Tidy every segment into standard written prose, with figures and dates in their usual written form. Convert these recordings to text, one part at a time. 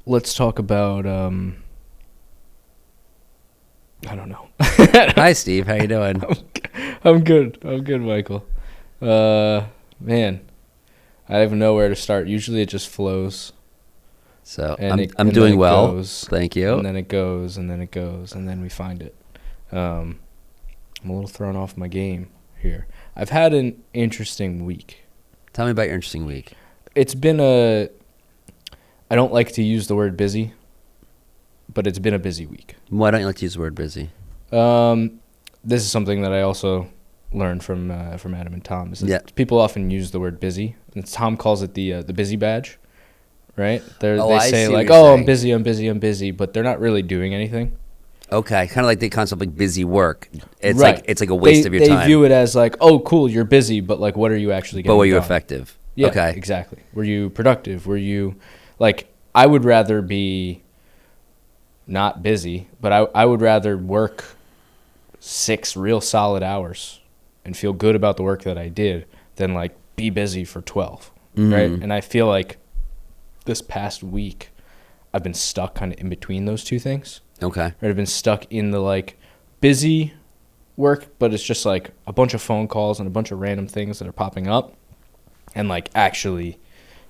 let's talk about I don't know. Hi, Steve. How you doing? I'm good. I'm good, Michael. Man, I don't even know where to start. Usually it just flows. So And I'm then doing it well. goes, Thank you. And then it goes, and then it goes, and then we find it. I'm a little thrown off my game here. I've had an interesting week. Tell me about your interesting week. It's been I don't like to use the word busy, but it's been a busy week. Why don't you like to use the word busy? This is something that I also learned from Adam and Tom. Is that Yeah. People often use the word busy, and Tom calls it the busy badge, right? They I say see what like, you're "Oh, saying. I'm busy," but they're not really doing anything. Okay, kind of like the concept of like busy work. It's Right. like a waste of your time. They view it as like, "Oh, cool, you're busy," but like, what are you actually getting but were you done? effective? Yeah, Okay. exactly. Were you productive? Were you like? I would rather be not busy, but I would rather work 6 real solid hours and feel good about the work that I did than like be busy for 12, right? And I feel like this past week I've been stuck kind of in between those two things. Okay. Right? I've been stuck in the like busy work, but it's just like a bunch of phone calls and a bunch of random things that are popping up and like actually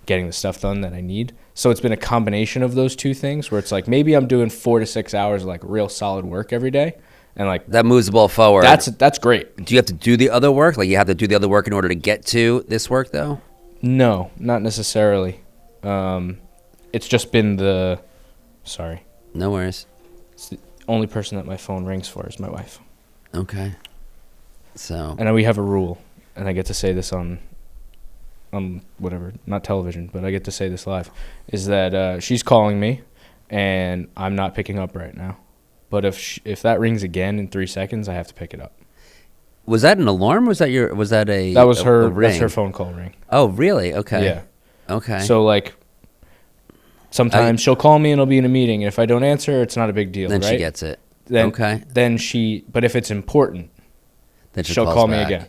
getting the stuff done that I need. So it's been a combination of those two things where it's like maybe I'm doing 4 to 6 hours of like real solid work every day. And like That moves the ball forward. that's great. Do you have to do the other work? Like you have to do the other work in order to get to this work, though? No, not necessarily. It's just been sorry. No worries. It's the only person that my phone rings for is my wife. Okay. So. And we have a rule, and I get to say this on whatever, not television, but I get to say this live, is that she's calling me, and I'm not picking up right now. But if that rings again in 3 seconds, I have to pick it up. Was that an alarm? Or was that a That was her. ring? That's her phone call ring. Oh, really? Okay. Yeah. Okay. So like, sometimes she'll call me and I'll be in a meeting, and if I don't answer, it's not a big deal. then right? she gets it. Then, Okay. But if it's important, Then she she'll calls call me back. again,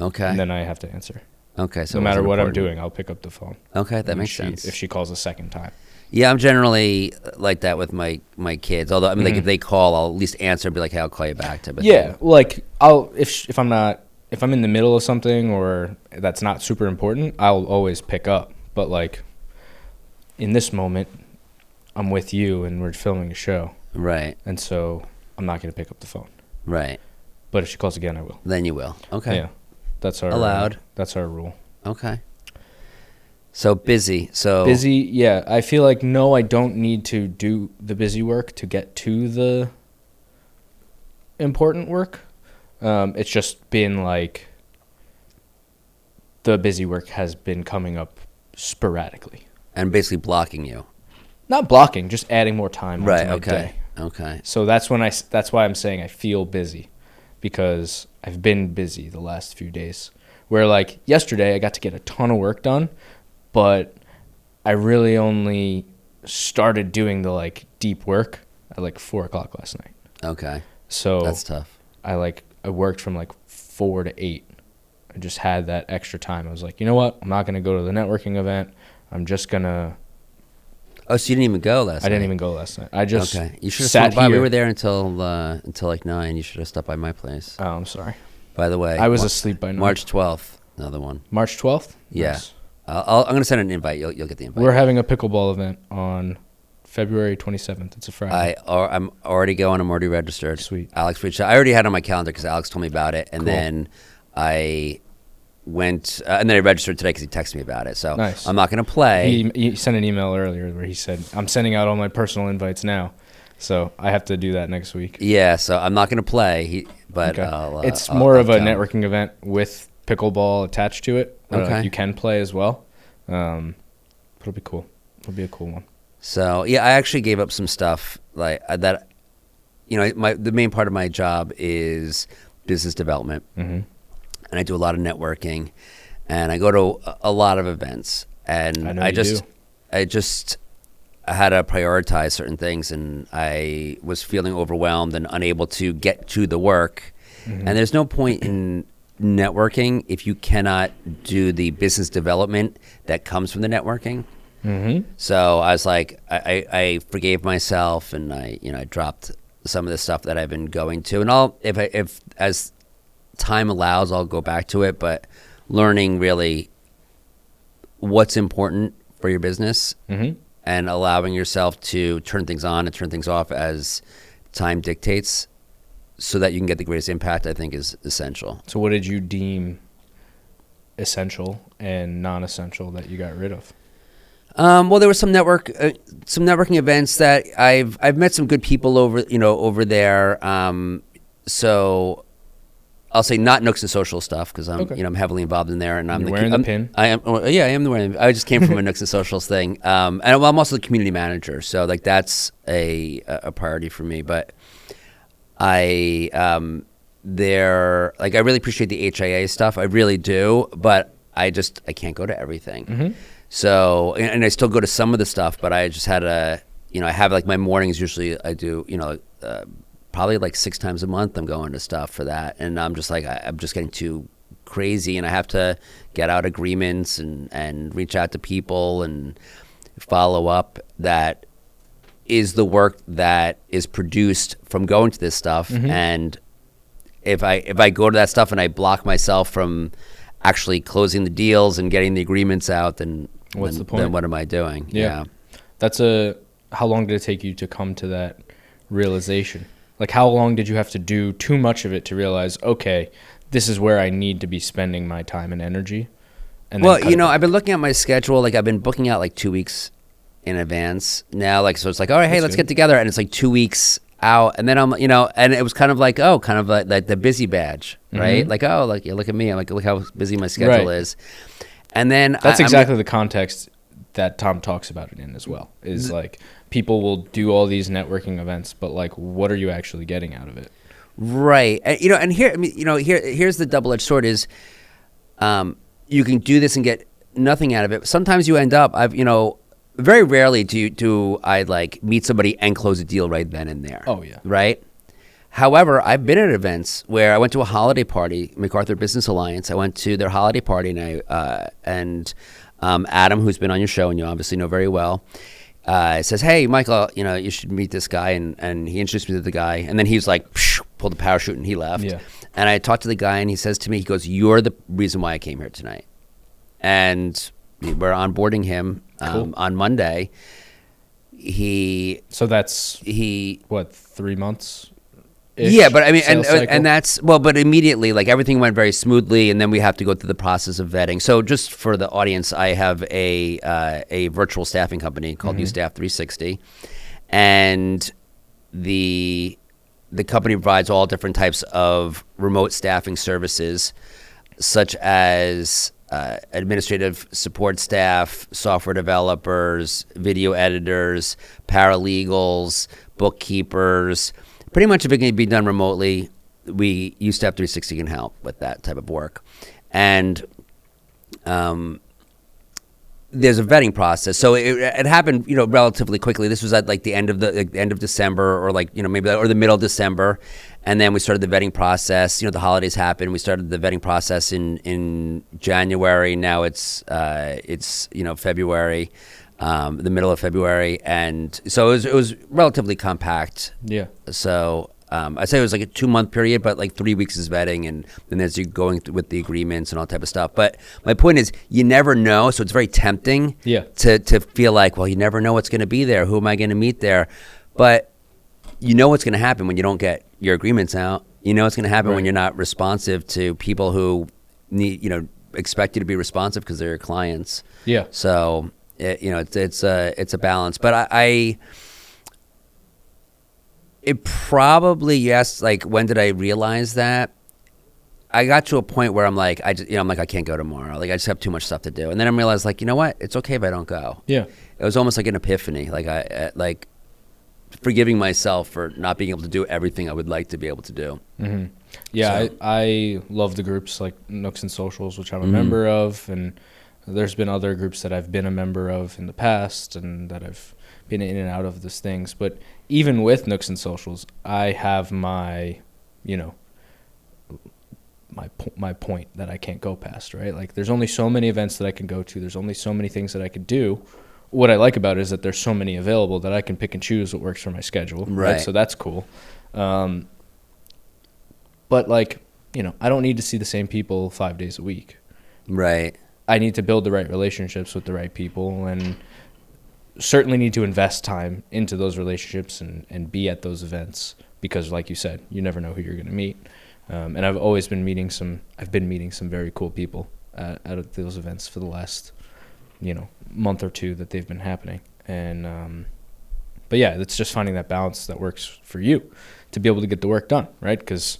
Okay. and then I have to answer. Okay. So No it matter wasn't what I'm important. doing, I'll pick up the phone. Okay, that And makes sense. If she calls a second time. Yeah, I'm generally like that with my kids. Although I mean, like if they call, I'll at least answer and be like, "Hey, I'll call you back." Type of Yeah, thing. like if I'm in the middle of something or that's not super important, I'll always pick up. But like in this moment, I'm with you and we're filming a show, Right. and so I'm not going to pick up the phone. Right. But if she calls again, I will. Then you will. Okay. Yeah, that's our Allowed. That's our rule. Okay. So busy. So Busy, yeah. I feel like no, I don't need to do the busy work to get to the important work. It's just been like the busy work has been coming up sporadically. and basically blocking you. Not blocking, just adding more time onto Right. my Okay. day. Okay. So that's why I'm saying I feel busy, because I've been busy the last few days. Where like yesterday I got to get a ton of work done, but I really only started doing the like deep work at like 4:00 last night. Okay. So That's tough. I worked from like 4 to 8. I just had that extra time. I was like, you know what? I'm not gonna go to the networking event. I'm just gonna. Oh, so you didn't even go last night? I didn't even go last night. I just Okay. You should have sat stopped by. here. We were there until like 9. You should have stopped by my place. Oh, I'm sorry. By the way, I was asleep by now. March 12th. Another one. March 12th? Yeah. Nice. I'm gonna send an invite. You'll get the invite. We're having a pickleball event on February 27th. It's a Friday. I'm already going. I'm already registered. Sweet. Alex reached out. I already had it on my calendar because Alex told me about it, and Cool. then I went and then I registered today because he texted me about it. So Nice. I'm not going to play. He sent an email earlier where he said, I'm sending out all my personal invites now. So I have to do that next week. Yeah, so I'm not going to play. But Okay. It's more of a networking event with pickleball attached to it. Okay. You can play as well. It'll be cool. It'll be a cool one. So yeah, I actually gave up some stuff like that. You know, the main part of my job is business development, Mm-hmm. and I do a lot of networking, and I go to a lot of events, and I know I you just do. I had to prioritize certain things, and I was feeling overwhelmed and unable to get to the work. Mm-hmm. And there's no point in networking if you cannot do the business development that comes from the networking. Mm-hmm. So I was like, I forgave myself, and I dropped some of the stuff that I've been going to, and if as time allows, I'll go back to it. But learning really what's important for your business, Mm-hmm. and allowing yourself to turn things on and turn things off as time dictates, so that you can get the greatest impact, I think is essential. So what did you deem essential and non-essential that you got rid of? Well, there were some networking events that I've met some good people over there. So I'll say not Nooks and Social stuff, because I'm heavily involved in there, and I'm You're wearing the pin. I am. Yeah, I am the wearing. I just came from a Nooks and Socials thing, and I'm also the community manager, so like that's a priority for me. But I I really appreciate the HIA stuff. I really do, but I can't go to everything. Mm-hmm. So, and I still go to some of the stuff, but I just had I have like my mornings usually I do, probably like 6 times a month I'm going to stuff for that. And I'm just like, I'm just getting too crazy, and I have to get out agreements and reach out to people and follow up. That is the work that is produced from going to this stuff. Mm-hmm. And if I go to that stuff and I block myself from actually closing the deals and getting the agreements out, then What's the point? Then what am I doing? Yeah. How long did it take you to come to that realization? Like, how long did you have to do too much of it to realize, okay, this is where I need to be spending my time and energy? And well, I've been looking at my schedule. Like, I've been booking out like 2 weeks in advance now. Like, so it's like, all right, hey, let's get together. And it's like 2 weeks out. And then and it was kind of like, like the busy badge, right? Mm-hmm. Like, like, yeah, look at me. I'm like, look how busy my schedule is. And then that's exactly the context that Tom talks about it in as well. Is like, people will do all these networking events, but like, what are you actually getting out of it? Right. And here, here's the double-edged sword is, you can do this and get nothing out of it. Sometimes you end up, very rarely do I like meet somebody and close a deal right then and there. Oh yeah. Right. However, I've been at events where I went to a holiday party, MacArthur Business Alliance. I went to their holiday party, and Adam, who's been on your show and you obviously know very well, says, "Hey, Michael, you should meet this guy," and he introduced me to the guy, and then he was like, pulled the parachute and he left. Yeah. And I talked to the guy, and he says to me, he goes, "You're the reason why I came here tonight," and we're onboarding him Cool. on Monday. So that's what, 3 months? Yeah, but I mean, and that's but immediately, like, everything went very smoothly, and then we have to go through the process of vetting. So just for the audience, I have a virtual staffing company called Mm-hmm. UStaff 360, and the company provides all different types of remote staffing services, such as administrative support staff, software developers, video editors, paralegals, bookkeepers. Pretty much if it can be done remotely, UStaff 360 can help with that type of work. And there's a vetting process. So it happened, relatively quickly. This was at like the end of December, or like, maybe or the middle of December. And then we started the vetting process. The holidays happened. We started the vetting process in January. Now it's February, the middle of February, and so it was relatively compact. Yeah. So I'd say it was like a 2-month period, but like 3 weeks is vetting, and then as you're going with the agreements and all type of stuff. But my point is, you never know, so it's very tempting. Yeah. To feel like, well, you never know what's going to be there. Who am I going to meet there? But you know what's going to happen when you don't get your agreements out. You know what's going to happen when you're not responsive to people who need, expect you to be responsive because they're your clients. Yeah. So it's a balance, but it probably, yes. Like, when did I realize that? I got to a point where I'm like, I can't go tomorrow. Like, I just have too much stuff to do. And then I realized, like, you know what? It's okay if I don't go. Yeah. It was almost like an epiphany. Like, like forgiving myself for not being able to do everything I would like to be able to do. Mm-hmm. Yeah. So. I love the groups like Nooks and Socials, which I'm a member of, and there's been other groups that I've been a member of in the past and that I've been in and out of these things. But even with Nooks and Socials, I have my point that I can't go past, right? Like, there's only so many events that I can go to. There's only so many things that I could do what I like about it is that there's so many available that I can pick and choose what works for my schedule. Right. So that's cool. But like, you know, I don't need to see the same people 5 days a week. Right. I need to build the right relationships with the right people, and certainly need to invest time into those relationships and be at those events, because like you said, you never know who you're going to meet. And I've been meeting some very cool people at those events for the last, you know, month or two that they've been happening. And, but yeah, it's just finding that balance that works for you to be able to get the work done, right? Because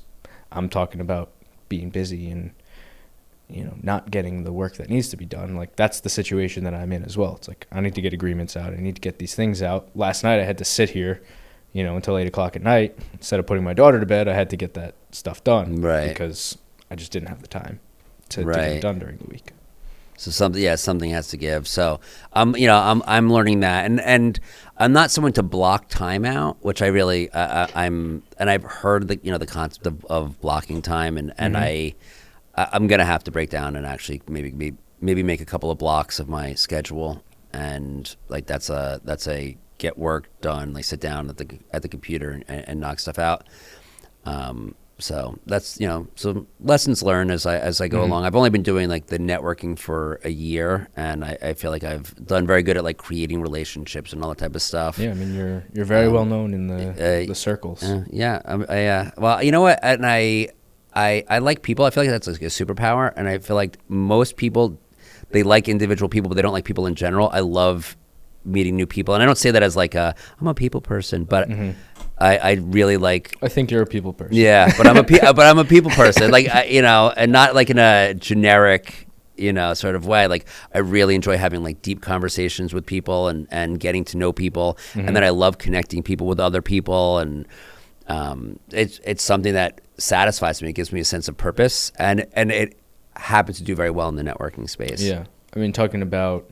I'm talking about being busy and, you know, not getting the work that needs to be done. Like, that's the situation that I'm in as well. It's like, I need to get agreements out. I need to get these things out. Last night I had to sit here, you know, until 8 o'clock at night. Instead of putting my daughter to bed, I had to get that stuff done. Right. Because I just didn't have the time to get it done during the week. So something has to give. So I'm learning that, and I'm not someone to block time out, which I really and I've heard the concept of blocking time, and I'm gonna have to break down and actually maybe make a couple of blocks of my schedule, and like that's a get work done, like sit down at the computer and knock stuff out. So that's, so lessons learned as I go along. I've only been doing like the networking for a year, and I feel like I've done very good at like creating relationships and all that type of stuff. Yeah, I mean you're very well known in the circles. Well, you know what, and I like people. I feel like that's like a superpower, and I feel like most people, they like individual people, but they don't like people in general. I love meeting new people, and I don't say that as like I'm a people person, but I really like. I think you're a people person. Yeah, but I'm a people person, like and not like in a generic sort of way. Like, I really enjoy having like deep conversations with people and getting to know people, and then I love connecting people with other people, and it's something that satisfies me. It gives me a sense of purpose, and it happens to do very well in the networking space. Yeah, I mean, talking about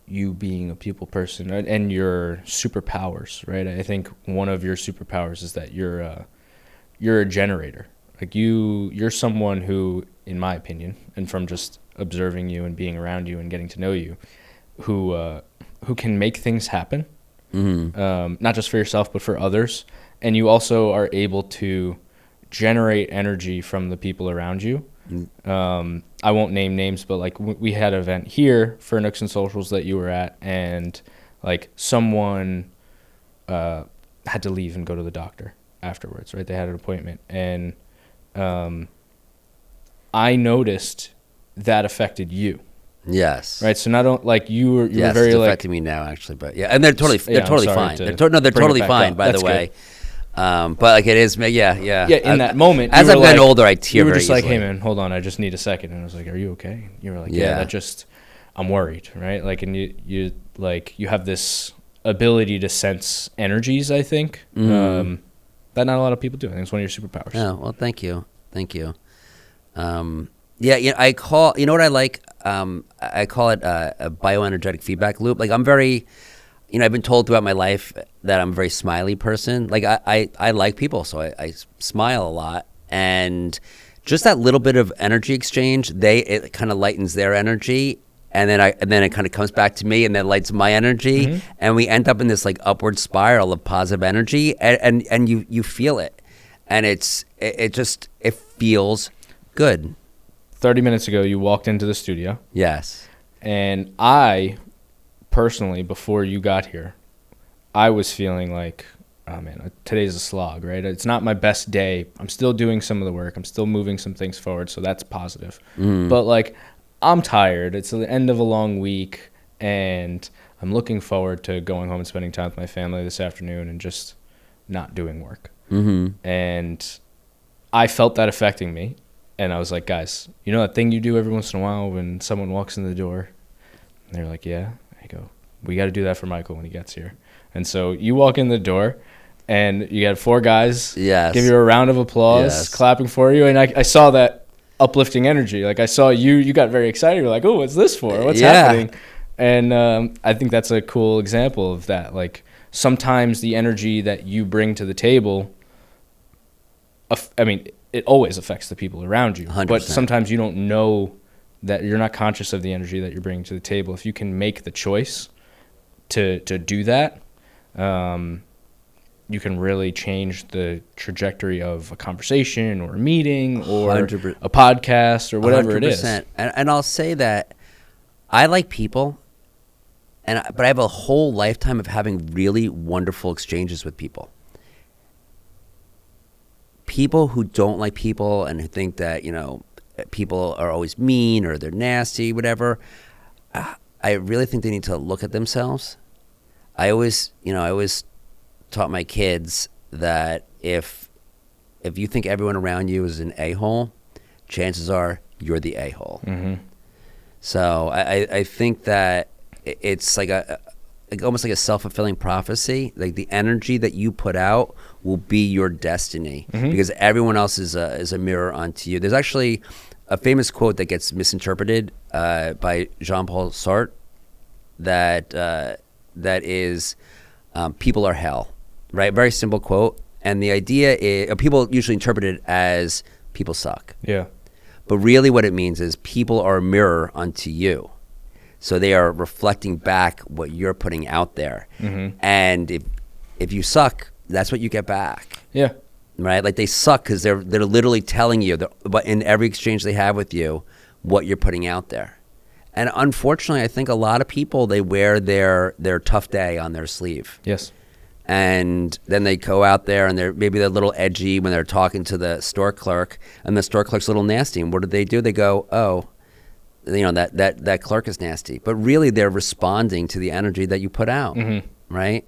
you being a people person and your superpowers, right? I think one of your superpowers is that you're a generator. Like you're someone who, in my opinion, and from just observing you and being around you and getting to know you, who can make things happen, not just for yourself but for others. And you also are able to generate energy from the people around you. I won't name names, but like we had an event here for Nooks and Socials that you were at, and like someone had to leave and go to the doctor afterwards, right? They had an appointment, and I noticed that affected you. Yes. Right. So not like you were very it's affecting me now, actually, but yeah, and they're totally fine. They're totally fine, by the way. But like it is, yeah. In that moment, as I've gotten older, I tear. You were very just like, easily. "Hey, man, hold on, I just need a second." And I was like, "Are you okay?" You were like, "Yeah, I'm worried, right?" Like, and you have this ability to sense energies. I think that not a lot of people do. I think it's one of your superpowers. Yeah. Well, thank you. I call. You know what I like? I call it a bioenergetic feedback loop. Like, I'm very. I've been told throughout my life that I'm a very smiley person. Like, I like people, so I smile a lot. And just that little bit of energy exchange, it kind of lightens their energy, and then it kind of comes back to me, and then lights my energy, and we end up in this like upward spiral of positive energy, and you feel it, and it feels good. 30 minutes ago, you walked into the studio. Yes. And I personally, before you got here, I was feeling like, oh man, today's a slog, right? It's not my best day. I'm still doing some of the work. I'm still moving some things forward, so that's positive. But like, I'm tired. It's the end of a long week, and I'm looking forward to going home and spending time with my family this afternoon and just not doing work. And I felt that affecting me, and I was like, guys, you know that thing you do every once in a while when someone walks in the door? And they're like, yeah. I go, we got to do that for Michael when he gets here. And so you walk in the door, and you got 4 guys give you a round of applause, clapping for you. And I saw that uplifting energy. Like, I saw you got very excited. You're like, oh, what's this for? What's happening? And I think that's a cool example of that. Like, sometimes the energy that you bring to the table, it always affects the people around you. 100%. But sometimes you don't know that, you're not conscious of the energy that you're bringing to the table. If you can make the choice to do that, you can really change the trajectory of a conversation or a meeting or 100%. a podcast or whatever it is. 100%. And I'll say that I like people, but I have a whole lifetime of having really wonderful exchanges with people. People who don't like people and who think that, people are always mean or they're nasty, whatever, I really think they need to look at themselves. I always taught my kids that if you think everyone around you is an a-hole, chances are you're the a-hole. Mm-hmm. So I think that it's like almost like a self-fulfilling prophecy. Like the energy that you put out will be your destiny, because everyone else is a mirror onto you. There's actually a famous quote that gets misinterpreted by Jean-Paul Sartre that is people are hell, right? Very simple quote. And the idea is, people usually interpret it as people suck. Yeah. But really what it means is people are a mirror unto you. So they are reflecting back what you're putting out there. Mm-hmm. And if you suck, that's what you get back. Yeah. Right? Like they suck because they're literally telling you, but in every exchange they have with you, what you're putting out there. And unfortunately, I think a lot of people, they wear their tough day on their sleeve. Yes. And then they go out there and they're a little edgy when they're talking to the store clerk, and the store clerk's a little nasty. And what do? They go, oh, that clerk is nasty. But really, they're responding to the energy that you put out, right?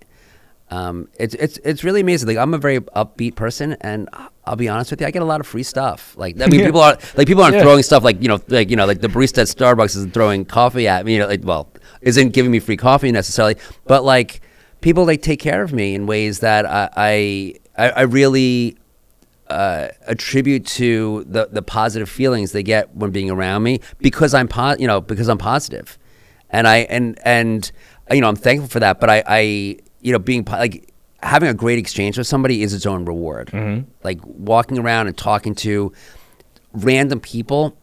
It's really amazing. Like, I'm a very upbeat person, and I'll be honest with you, I get a lot of free stuff. Like, I mean, people aren't throwing stuff like the barista at Starbucks isn't throwing coffee at me, isn't giving me free coffee necessarily, but like people, they take care of me in ways that I really attribute to the positive feelings they get when being around me, because I'm positive, and I'm thankful for that. But I being like having a great exchange with somebody is its own reward. Mm-hmm. Like walking around and talking to random people,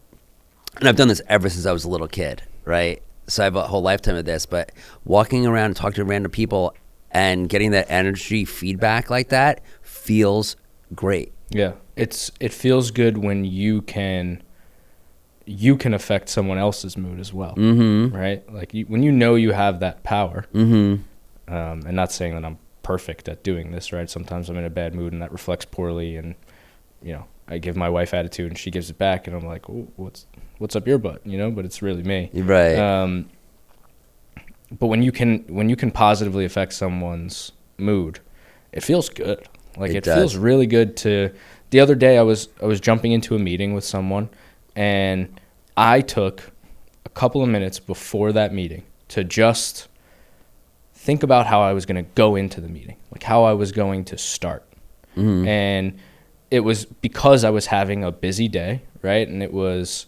and I've done this ever since I was a little kid, right? So I have a whole lifetime of this, but walking around and talking to random people and getting that energy feedback like that feels great. Yeah, it feels good when you can affect someone else's mood as well, right? Like when you have that power. And not saying that I'm perfect at doing this, right? Sometimes I'm in a bad mood and that reflects poorly, and I give my wife attitude and she gives it back, and I'm like, oh, what's up your butt, But it's really me, right? But when you can positively affect someone's mood, it feels good. Like it feels really good to. The other day I was jumping into a meeting with someone, and I took a couple of minutes before that meeting to just think about how I was going to go into the meeting, like how I was going to start. Mm-hmm. And it was because I was having a busy day, right? And it was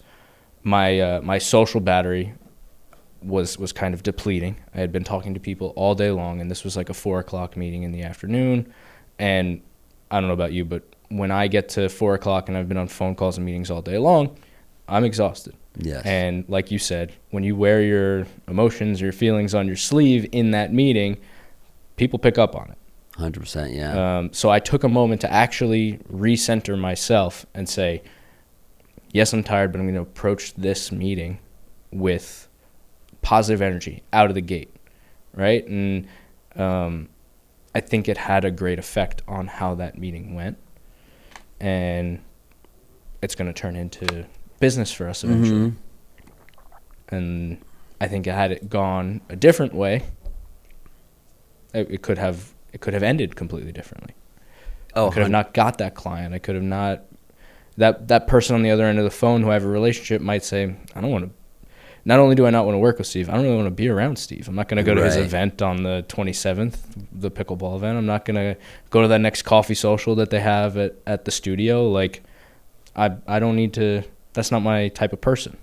my social battery was kind of depleting. I had been talking to people all day long, and this was like a 4:00 meeting in the afternoon. And I don't know about you, but when I get to 4:00 and I've been on phone calls and meetings all day long, I'm exhausted. Yes. And like you said, when you wear your emotions, your feelings on your sleeve in that meeting, people pick up on it. 100%, yeah. So I took a moment to actually recenter myself and say, yes, I'm tired, but I'm going to approach this meeting with positive energy out of the gate, right? And I think it had a great effect on how that meeting went. And it's going to turn into business for us eventually. And I think had it gone a different way, it could have ended completely differently. I could have not got that client. I could have not. That person on the other end of the phone who I have a relationship might say, I don't want to. Not only do I not want to work with Steve, I don't really want to be around Steve. I'm not going to go to his event on the 27th, the pickleball event. I'm not going to go to that next coffee social that they have at the studio. Like, I don't need to. That's not my type of person.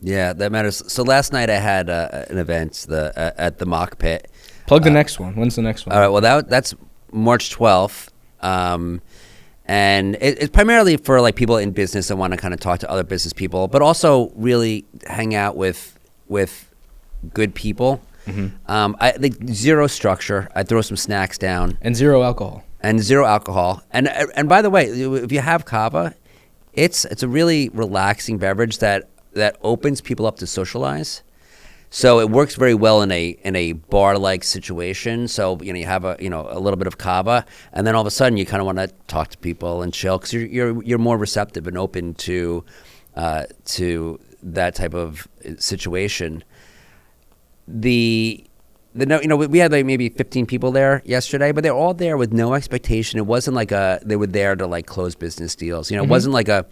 Yeah, that matters. So last night I had an event at the Mock Pit. Plug the next one. When's the next one? All right. Well, that's March 12th. And it's primarily for like people in business that want to kind of talk to other business people, but also really hang out with good people. I like zero structure. I throw some snacks down And zero alcohol. and zero alcohol. And by the way, if you have kava, it's a really relaxing beverage that opens people up to socialize. So it works very well in a bar-like situation. So you have a little bit of kava, and then all of a sudden you kind of want to talk to people and chill because you're more receptive and open to that type of situation. We had like maybe 15 people there yesterday, but they're all there with no expectation. It wasn't like they were there to like close business deals. It wasn't like a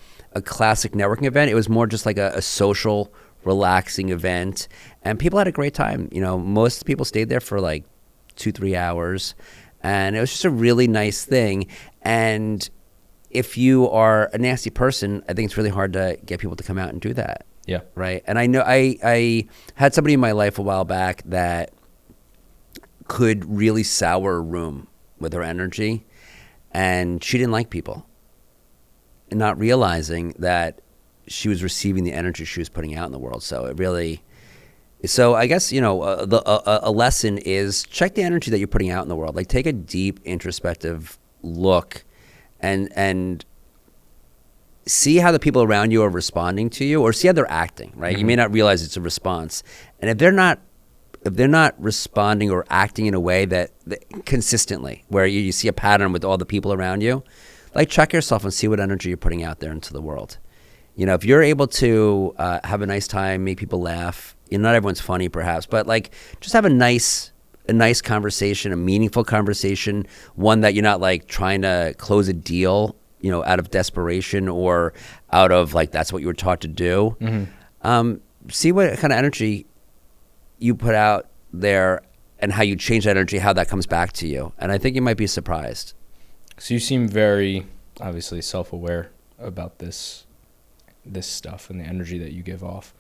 classic networking event. It was more just like a social, relaxing event, and people had a great time. Most people stayed there for like 2-3 hours, and it was just a really nice thing. And if you are a nasty person, I think it's really hard to get people to come out and do that. Yeah. Right. And I know I had somebody in my life a while back that could really sour a room with her energy, and she didn't like people, and not realizing that she was receiving the energy she was putting out in the world. So I guess a lesson is check the energy that you're putting out in the world. Like take a deep introspective look, and see how the people around you are responding to you, or see how they're acting. Right, you may not realize it's a response, and if they're not responding or acting in a way that consistently, where you see a pattern with all the people around you, like check yourself and see what energy you're putting out there into the world. If you're able to have a nice time, make people laugh, not everyone's funny perhaps, but like just have a nice conversation, a meaningful conversation, one that you're not like trying to close a deal, out of desperation or out of like that's what you were taught to do. See what kind of energy you put out there and how you change that energy, how that comes back to you. And I think you might be surprised. So you seem very obviously self-aware about this stuff and the energy that you give off.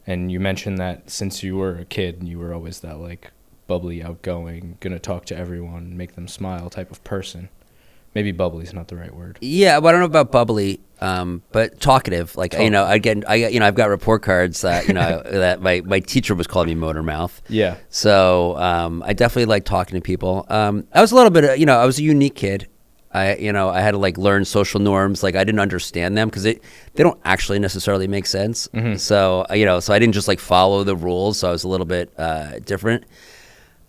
And you mentioned that since you were a kid, you were always that like bubbly, outgoing, gonna talk to everyone, make them smile type of person. Maybe bubbly is not the right word. Yeah, but I don't know about bubbly, but talkative. Like I've got report cards that that my teacher was calling me motor mouth. Yeah. So I definitely like talking to people. I was a little bit, I was a unique kid. I had to like learn social norms. Like I didn't understand them because they don't actually necessarily make sense. So so I didn't just like follow the rules. So I was a little bit different.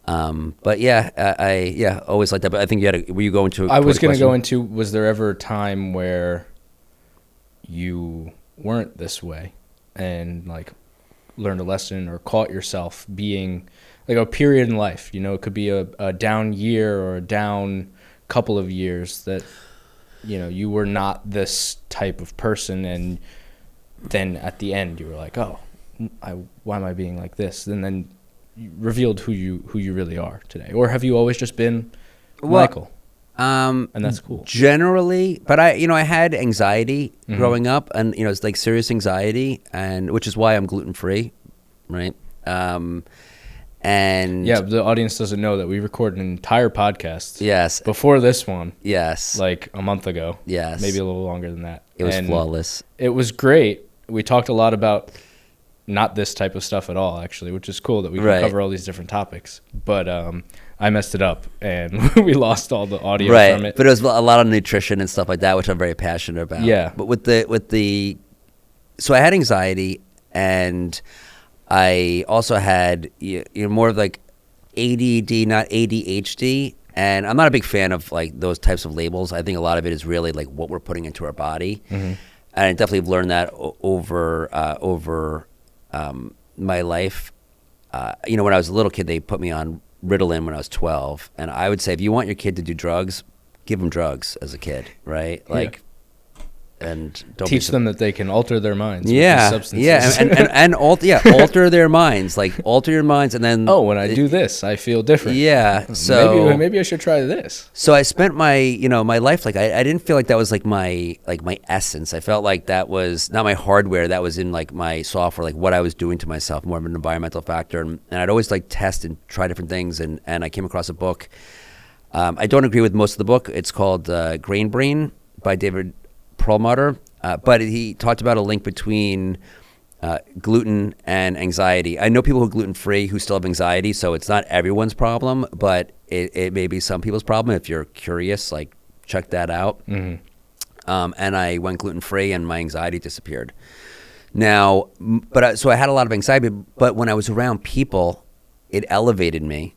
But I always liked that. But I think were you going to? I was going to go into. Was there ever a time where you weren't this way, and like learned a lesson or caught yourself being like a period in life? It could be a down year or a down couple of years that you were not this type of person, and then at the end you were like, oh, why am I being like this? And then you revealed who you really are today. Or have you always just been Michael? And that's cool. Generally, but I had anxiety growing up, and it's like serious anxiety, and which is why I'm gluten free, right? And yeah, the audience doesn't know that we recorded an entire podcast. Yes. Before this one. Yes. Like a month ago. Yes. Maybe a little longer than that. It was flawless. It was great. We talked a lot about not this type of stuff at all, actually, which is cool that we can cover all these different topics. But I messed it up, and we lost all the audio from it. But it was a lot of nutrition and stuff like that, which I'm very passionate about. Yeah. But so I had anxiety, and I also had more of like ADD, not ADHD, and I'm not a big fan of like those types of labels. I think a lot of it is really like what we're putting into our body, and I definitely have learned that over my life. When I was a little kid, they put me on Ritalin when I was 12, and I would say if you want your kid to do drugs, give them drugs as a kid, right? Like. And don't teach them that they can alter their minds. Yeah, with these substances. and alter their minds. Like alter your minds, and then when I do this, I feel different. Yeah, so maybe I should try this. So I spent my my life like I didn't feel like that was like my essence. I felt like that was not my hardware. That was in like my software, like what I was doing to myself, more of an environmental factor. And I'd always like test and try different things. And I came across a book. I don't agree with most of the book. It's called Grain Brain by David Perlmutter, but he talked about a link between gluten and anxiety. I know people who are gluten-free who still have anxiety, so it's not everyone's problem, but it may be some people's problem. If you're curious, like, check that out. And I went gluten-free, and my anxiety disappeared. Now, so I had a lot of anxiety, but when I was around people, it elevated me.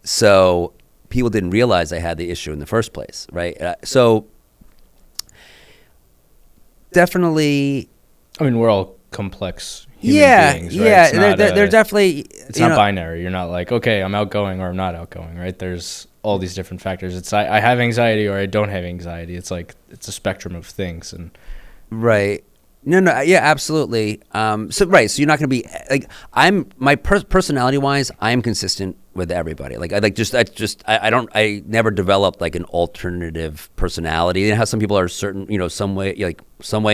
So people didn't realize I had the issue in the first place, right? So definitely, I mean, we're all complex human beings, right? Yeah, they're definitely. It's not binary. You're not like, okay, I'm outgoing or I'm not outgoing, right? There's all these different factors. It's I have anxiety or I don't have anxiety. It's like it's a spectrum of things, and right. No, yeah, absolutely. So you're not going to be like personality wise, I'm consistent with everybody. I never developed like an alternative personality. You know how some people are certain, some way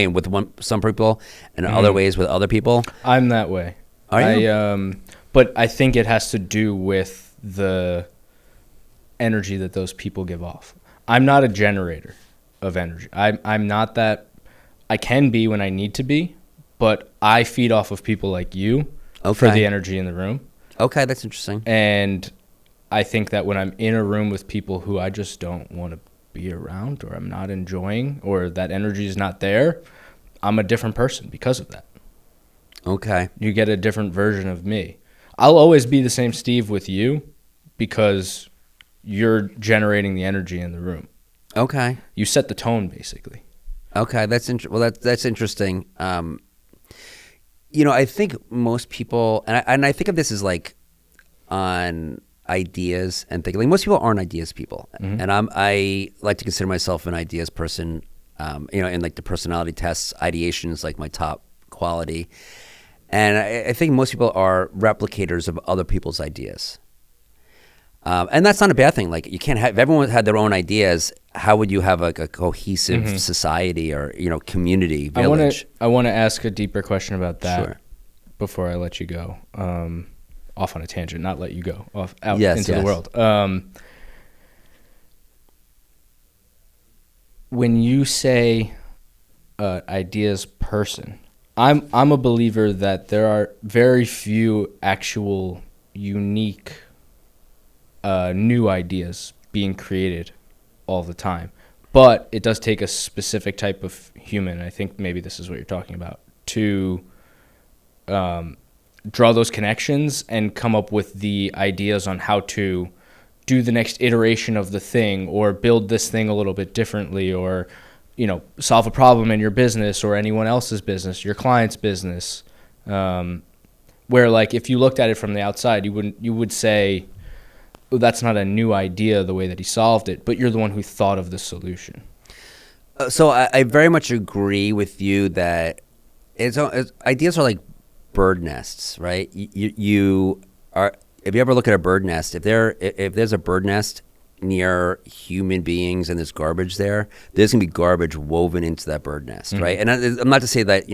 and with some people and other ways with other people. I'm that way. Are you? But I think it has to do with the energy that those people give off. I'm not a generator of energy. I'm not that. I can be when I need to be, but I feed off of people like you for the energy in the room. Okay, that's interesting. And I think that when I'm in a room with people who I just don't want to be around or I'm not enjoying or that energy is not there, I'm a different person because of that. Okay. You get a different version of me. I'll always be the same Steve with you because you're generating the energy in the room. Okay. You set the tone, basically. Okay, that's interesting. I think most people, and I think of this as like on ideas and thinking. Like most people aren't ideas people, and I like to consider myself an ideas person. In like the personality tests, ideation is like my top quality, and I think most people are replicators of other people's ideas. And that's not a bad thing. Like you can't have, if everyone had their own ideas, how would you have like a cohesive society or, community, village? I want to ask a deeper question about that Sure. before I let you go. Off on a tangent, not let you go into the world. When you say ideas person, I'm a believer that there are very few actual unique new ideas being created all the time. But it does take a specific type of human, I think maybe this is what you're talking about, to draw those connections and come up with the ideas on how to do the next iteration of the thing or build this thing a little bit differently or, solve a problem in your business or anyone else's business, your client's business. Where like if you looked at it from the outside, you would say, that's not a new idea the way that he solved it, but you're the one who thought of the solution. So I very much agree with you that ideas are like bird nests, right? If you ever look at a bird nest, if there's a bird nest near human beings and there's garbage there's gonna be garbage woven into that bird nest, right? And I'm not to say that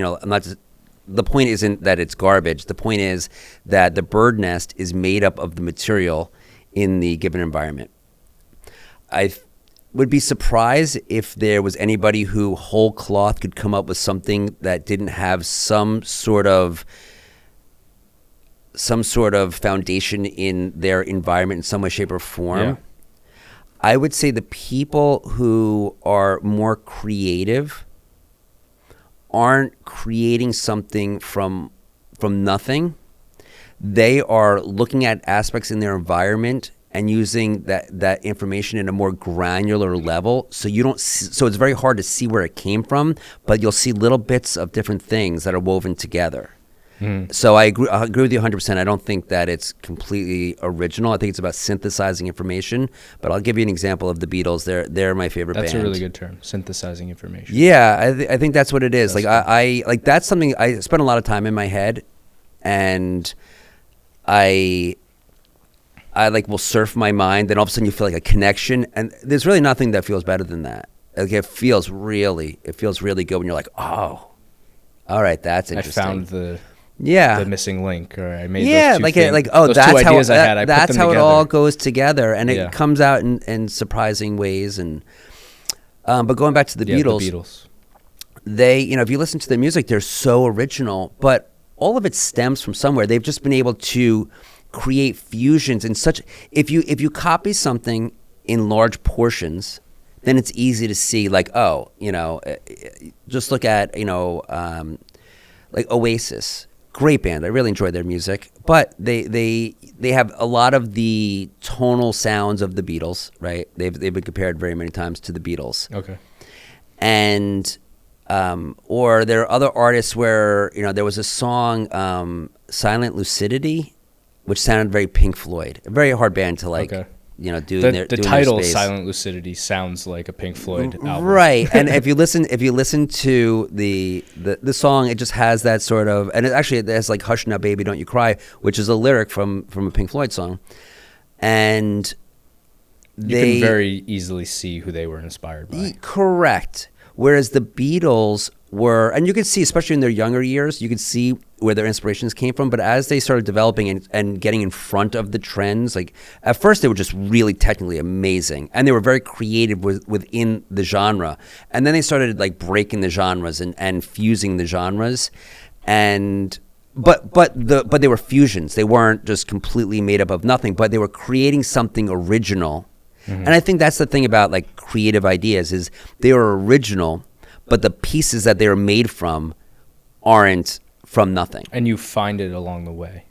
the point isn't that it's garbage. The point is that the bird nest is made up of the material in the given environment. I would be surprised if there was anybody who whole cloth could come up with something that didn't have some sort of foundation in their environment in some way, shape, or form. Yeah. I would say the people who are more creative aren't creating something from nothing. They are looking at aspects in their environment and using that information in a more granular level. So so it's very hard to see where it came from, but you'll see little bits of different things that are woven together. So I agree with you 100%. I don't think that it's completely original. I think it's about synthesizing information. But I'll give you an example of the Beatles. They're my favorite band. That's a really good term, synthesizing information. Yeah, I think that's what it is. That's something I spend a lot of time in my head, and I will surf my mind, and all of a sudden you feel like a connection, and there's really nothing that feels better than that. Like it feels really good when you're like, oh, all right, that's interesting. I found the missing link, or I made those two things. Those two that's ideas how I had. I that's put them how together. It all goes together, and it comes out in surprising ways. And but going back to the Beatles, the Beatles, they if you listen to their music, they're so original, but all of it stems from somewhere. They've just been able to create fusions in such. If you copy something in large portions, then it's easy to see, like, oh, just look at, like Oasis. Great band. I really enjoy their music, but they have a lot of the tonal sounds of the Beatles, right? They've been compared very many times to the Beatles. Okay. And or there are other artists where, there was a song, Silent Lucidity, which sounded very Pink Floyd. A very hard band to do the title their space. Silent Lucidity sounds like a Pink Floyd album. Right. And if you listen to the song, it just has that sort of, and it has like Hush Now Baby Don't You Cry, which is a lyric from a Pink Floyd song. And you can very easily see who they were inspired by. Correct. Whereas the Beatles were, and you could see, especially in their younger years, you could see where their inspirations came from. But as they started developing and getting in front of the trends, like at first they were just really technically amazing, and they were very creative within the genre. And then they started like breaking the genres and fusing the genres, but they were fusions. They weren't just completely made up of nothing, but they were creating something original. Mm-hmm. And I think that's the thing about like creative ideas is they are original, but the pieces that they're made from aren't from nothing. And you find it along the way,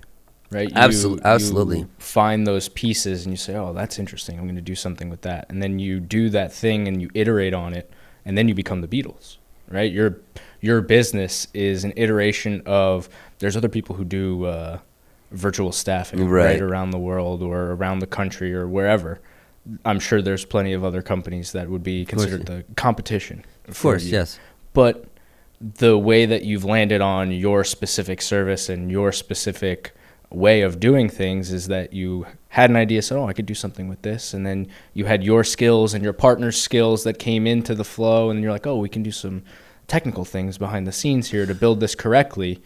right? Absolutely. You find those pieces and you say, oh, that's interesting. I'm going to do something with that. And then you do that thing and you iterate on it, and then you become the Beatles, right? Your business is an iteration of, there's other people who do virtual staffing right around the world or around the country or wherever. I'm sure there's plenty of other companies that would be considered the competition. Of course, yes. But the way that you've landed on your specific service and your specific way of doing things is that you had an idea, said, oh, I could do something with this. And then you had your skills and your partner's skills that came into the flow. And you're like, oh, we can do some technical things behind the scenes here to build this correctly.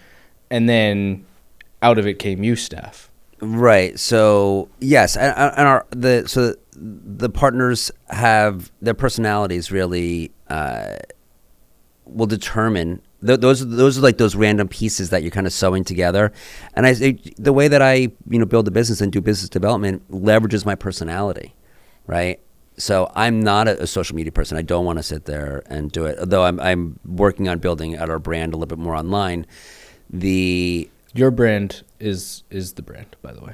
And then out of it came you, Steph. Right. So yes, and the partners have their personalities really will determine those are like those random pieces that you're kind of sewing together. And the way that I build a business and do business development leverages my personality, right? So I'm not a social media person. I don't want to sit there and do it. Although I'm working on building out our brand a little bit more online. Your brand is the brand, by the way.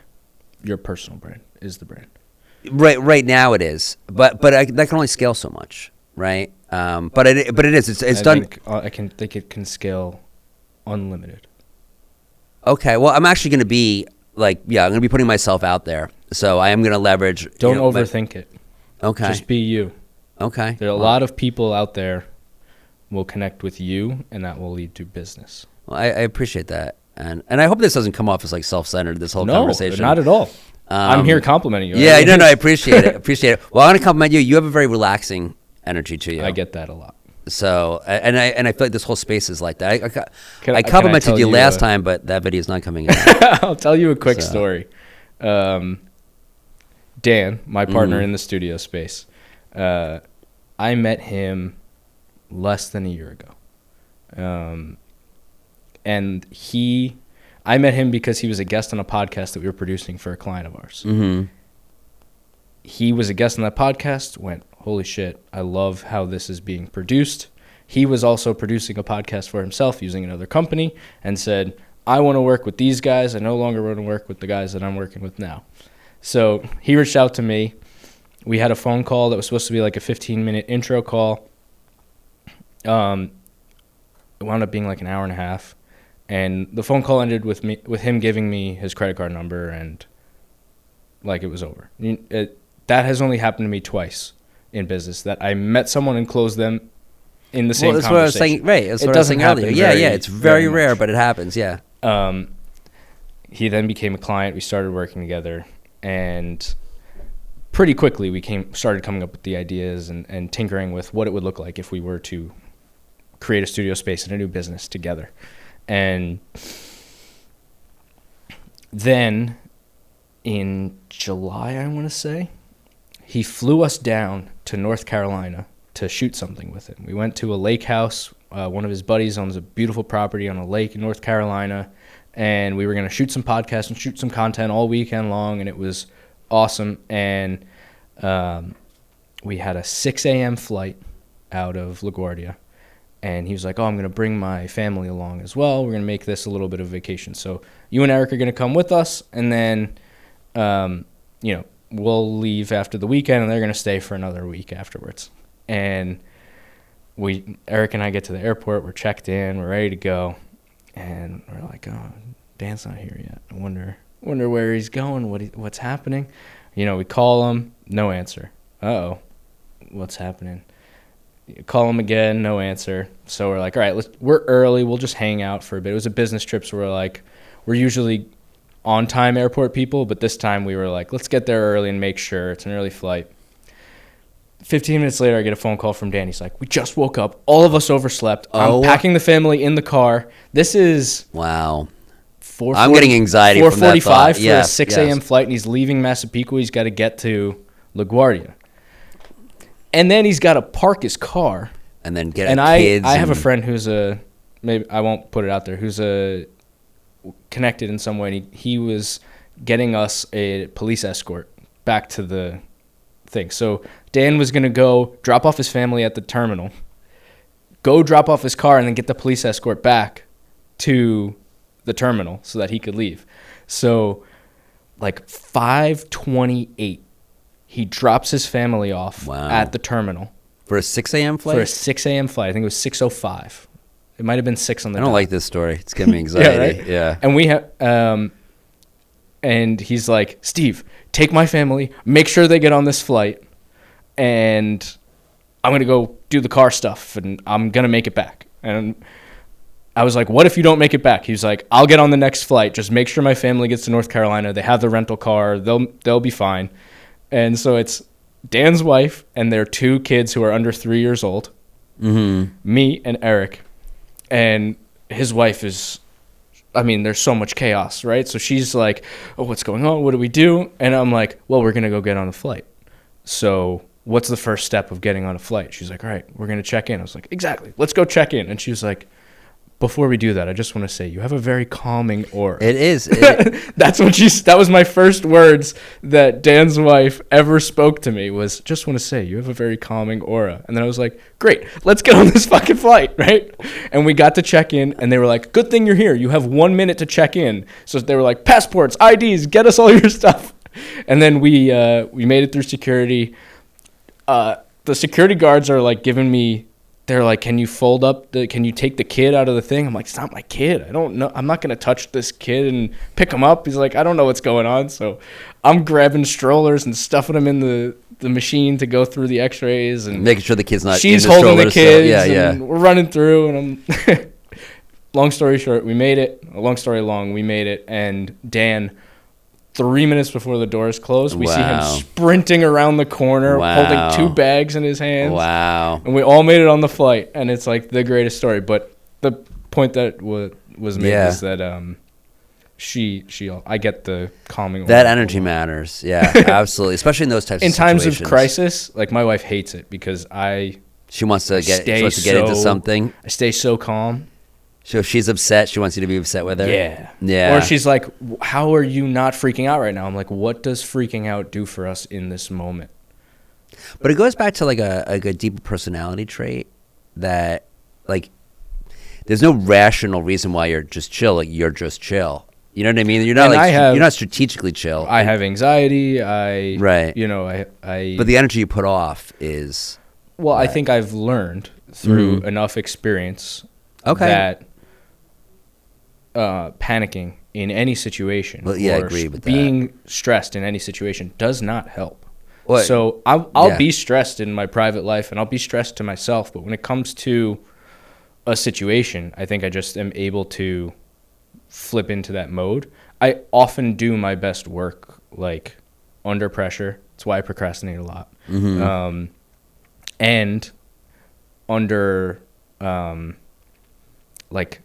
Your personal brand is the brand. Right now it is, but that can only scale so much, right? But it is. It's done. I think it can scale unlimited. Okay, well, I'm actually going to be I'm going to be putting myself out there, so I am going to leverage. Don't overthink it. Okay. Just be you. Okay. There are a lot of people out there will connect with you, and that will lead to business. Well, I appreciate that. And I hope this doesn't come off as like self-centered, this whole conversation. No, not at all. I'm here complimenting you. Yeah, no, I appreciate it. Well, I'm going to compliment you. You have a very relaxing energy to you. I get that a lot. So, and I feel like this whole space is like that. I complimented you last time, but that video is not coming in. I'll tell you a quick story. Dan, my partner in the studio space, I met him less than a year ago. And I met him because he was a guest on a podcast that we were producing for a client of ours. Mm-hmm. He was a guest on that podcast, went, holy shit, I love how this is being produced. He was also producing a podcast for himself using another company and said, I want to work with these guys. I no longer want to work with the guys that I'm working with now. So he reached out to me. We had a phone call that was supposed to be like a 15-minute intro call. It wound up being like an hour and a half. And the phone call ended with him giving me his credit card number, and like it was over. That has only happened to me twice in business, that I met someone and closed them in the same conversation. What I was saying, right? That's what I was saying earlier. Yeah, it's very rare, but it happens. Yeah. He then became a client. We started working together, and pretty quickly we started coming up with the ideas and tinkering with what it would look like if we were to create a studio space and a new business together. And then in July, I want to say, he flew us down to North Carolina to shoot something with him. We went to a lake house. One of his buddies owns a beautiful property on a lake in North Carolina, and we were going to shoot some podcasts and shoot some content all weekend long, and it was awesome. And we had a 6 a.m. flight out of LaGuardia, and he was like, oh, I'm going to bring my family along as well. We're going to make this a little bit of a vacation. So you and Eric are going to come with us, and then, we'll leave after the weekend, and they're going to stay for another week afterwards. And Eric and I get to the airport, we're checked in, we're ready to go, and we're like, oh, Dan's not here yet. I wonder where he's going, what's happening. We call him, no answer. Uh-oh, what's happening? Call him again, no answer. So we're like, all right, we're early, we'll just hang out for a bit. It was a business trip, so we're usually on-time airport people, but this time we were like, let's get there early and make sure it's an early flight. 15 minutes later, I get a phone call from Dan. He's like, we just woke up. All of us overslept. I'm packing the family in the car. This is... Wow. I'm getting anxiety from that thought. 4:45 for a 6 a.m. flight, and he's leaving Massapequa. He's got to get to LaGuardia. And then he's got to park his car. And then get kids. I have a friend who's maybe I won't put it out there, who's connected in some way. He was getting us a police escort back to the thing. So Dan was going to go drop off his family at the terminal, go drop off his car, and then get the police escort back to the terminal so that he could leave. So like 5:28, he drops his family off at the terminal. For a 6 a.m. flight? For a 6 a.m. flight. I think it was 6:05. It might have been 6 on the I don't dot. like this story. It's giving me anxiety. Right? Yeah. And we have, and he's like, Steve, take my family, make sure they get on this flight, and I'm going to go do the car stuff, and I'm going to make it back. And I was like, what if you don't make it back? He was like, I'll get on the next flight. Just make sure my family gets to North Carolina. They have the rental car. They'll be fine. And so it's Dan's wife and their 2 kids who are under 3 years old, me and Eric. And his wife is, there's so much chaos, right? So she's like, oh, what's going on? What do we do? And I'm like, well, we're going to go get on a flight. So what's the first step of getting on a flight? She's like, all right, we're going to check in. I was like, exactly. Let's go check in. And she was like, before we do that, I just want to say you have a very calming aura. It is. That was my first words that Dan's wife ever spoke to me was, just want to say you have a very calming aura. And then I was like, great, let's get on this fucking flight, right? And we got to check in, and they were like, good thing you're here. You have 1 minute to check in. So they were like, passports, IDs, get us all your stuff. And then we made it through security. The security guards are like giving me, they're like, can you take the kid out of the thing? I'm like, it's not my kid. I don't know. I'm not going to touch this kid and pick him up. He's like, I don't know what's going on. So I'm grabbing strollers and stuffing them in the machine to go through the x-rays. And making sure the kid's not she's in the holding the kids. So, yeah. And we're running through. And I'm long story short, we made it. Long story long, we made it. And Dan, 3 minutes before the doors closed, we see him sprinting around the corner, holding 2 bags in his hands. Wow. And we all made it on the flight, and it's like the greatest story. But the point that was made is that I get the calming. That energy matters. Yeah, absolutely. Especially in those types of situations. In times of crisis, like my wife hates it because she wants to get into something. I stay so calm. So if she's upset, she wants you to be upset with her? Yeah. Or she's like, how are you not freaking out right now? I'm like, what does freaking out do for us in this moment? But it goes back to like a deeper personality trait that, like, there's no rational reason why you're just chill. Like, you're just chill. You know what I mean? You're not you're not strategically chill. I have anxiety. Right. But the energy you put off is. Well, I think I've learned through enough experience that panicking in any situation, I agree with being stressed in any situation does not help. So I'll be stressed in my private life and I'll be stressed to myself, but when it comes to a situation, I think I just am able to flip into that mode. I often do my best work like under pressure. That's why I procrastinate a lot. And under like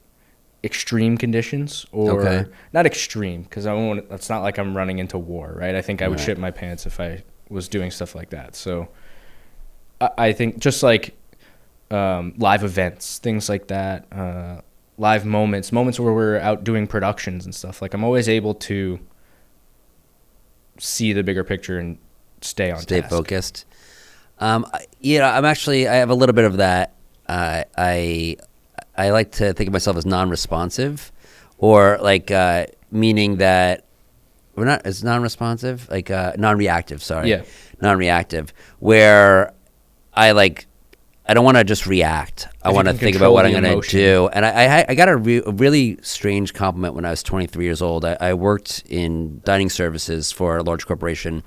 extreme conditions, or not extreme, because it's not like I'm running into war, right? I think I would shit my pants if I was doing stuff like that. So I think just like live events, things like that, live moments where we're out doing productions and stuff, like I'm always able to see the bigger picture and stay task. Focused. I'm actually, I have a little bit of that. I like to think of myself as non-responsive, or like meaning that we're not. It's non-responsive, like non-reactive. Sorry, Yeah. Non-reactive, where I don't want to just react. I want to think about what I'm going to do. And I got a really strange compliment when I was 23 years old. I worked in dining services for a large corporation,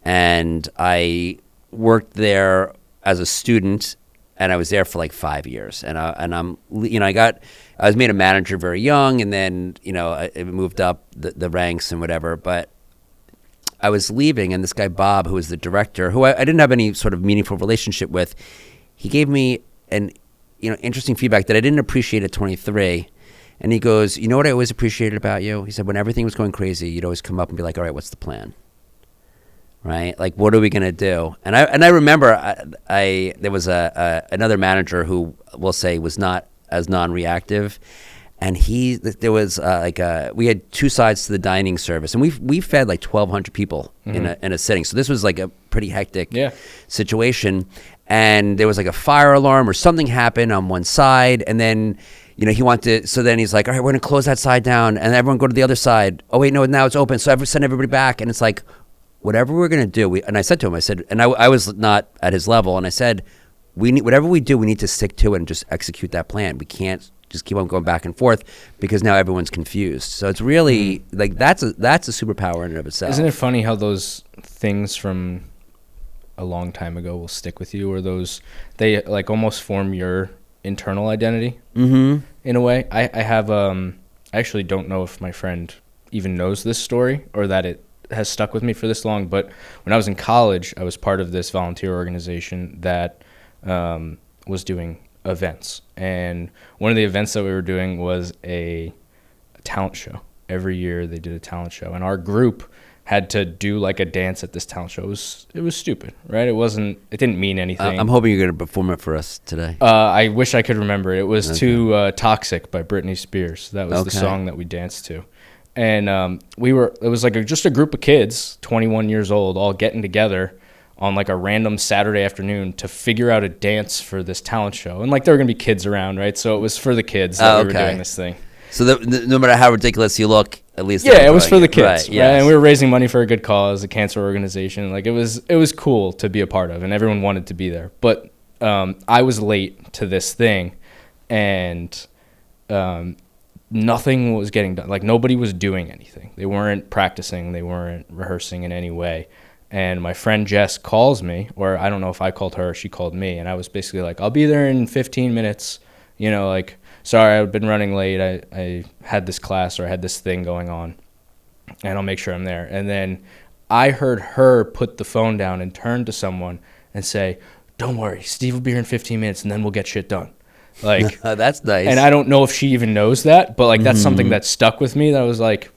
and I worked there as a student, and I was there for like 5 years. And I was made a manager very young, and then I moved up the ranks and whatever. But I was leaving, and this guy Bob, who was the director, who I didn't have any sort of meaningful relationship with, he gave me an interesting feedback that I didn't appreciate at 23. And he goes, "You know what I always appreciated about you?" He said, "When everything was going crazy, you'd always come up and be like, all right, what's the plan? Right? Like, what are we going to do?" And I remember there was another manager who we'll say was not as non-reactive. And there was we had two sides to the dining service, and we fed like 1,200 people in a sitting. So this was like a pretty hectic situation. And there was like a fire alarm or something happened on one side, and then he wanted to. So then he's like, "All right, we're gonna close that side down, and everyone go to the other side. Oh wait, no, now it's open. So send everybody back." And it's like, whatever we're gonna do. And I said to him, and I was not at his level, and I said, whatever we do, we need to stick to it and just execute that plan. We can't just keep on going back and forth, because now everyone's confused. So it's really like that's a superpower in and of itself. Isn't it funny how those things from a long time ago will stick with you, or they like almost form your internal identity in a way? I have I actually don't know if my friend even knows this story or that it has stuck with me for this long, but when I was in college, I was part of this volunteer organization that was doing events, and one of the events that we were doing was a talent show. Every year they did a talent show, and our group had to do like a dance at this talent show. It was stupid, right? It didn't mean anything. I'm hoping you're going to perform it for us today. I wish I could remember. It was to Toxic by Britney Spears. That was the song that we danced to. And it was like just a group of kids, 21 years old, all getting together on like a random Saturday afternoon to figure out a dance for this talent show. And like there were going to be kids around, right? So it was for the kids that we were doing this thing. So no matter how ridiculous you look, at least it was for the kids, right? Yes. And we were raising money for a good cause, a cancer organization. Like it was cool to be a part of, and everyone wanted to be there. But I was late to this thing, and nothing was getting done. Like nobody was doing anything. They weren't practicing. They weren't rehearsing in any way. And my friend Jess calls me, or I don't know if I called her or she called me, and I was basically like, "I'll be there in 15 minutes. Like, sorry, I've been running late. I had this class, or I had this thing going on, and I'll make sure I'm there." And then I heard her put the phone down and turn to someone and say, "Don't worry, Steve will be here in 15 minutes, and then we'll get shit done." Like, that's nice. And I don't know if she even knows that, but like that's something that stuck with me. That I was like,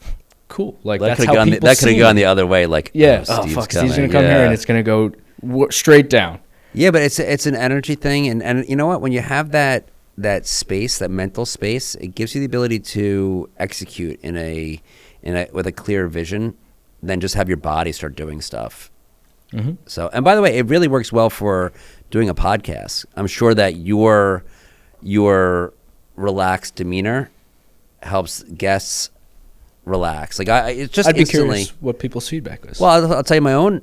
cool. Like that's how people that could have gone the other way. Like, Steve's gonna come here, and it's gonna go straight down. Yeah, but it's an energy thing, and you know what? When you have that space, that mental space, it gives you the ability to execute with a clear vision, then just have your body start doing stuff. Mm-hmm. So, and by the way, it really works well for doing a podcast. I'm sure that your relaxed demeanor helps guests relax. Like it's just I'd be instantly curious what people's feedback is. Well, I'll tell you my own.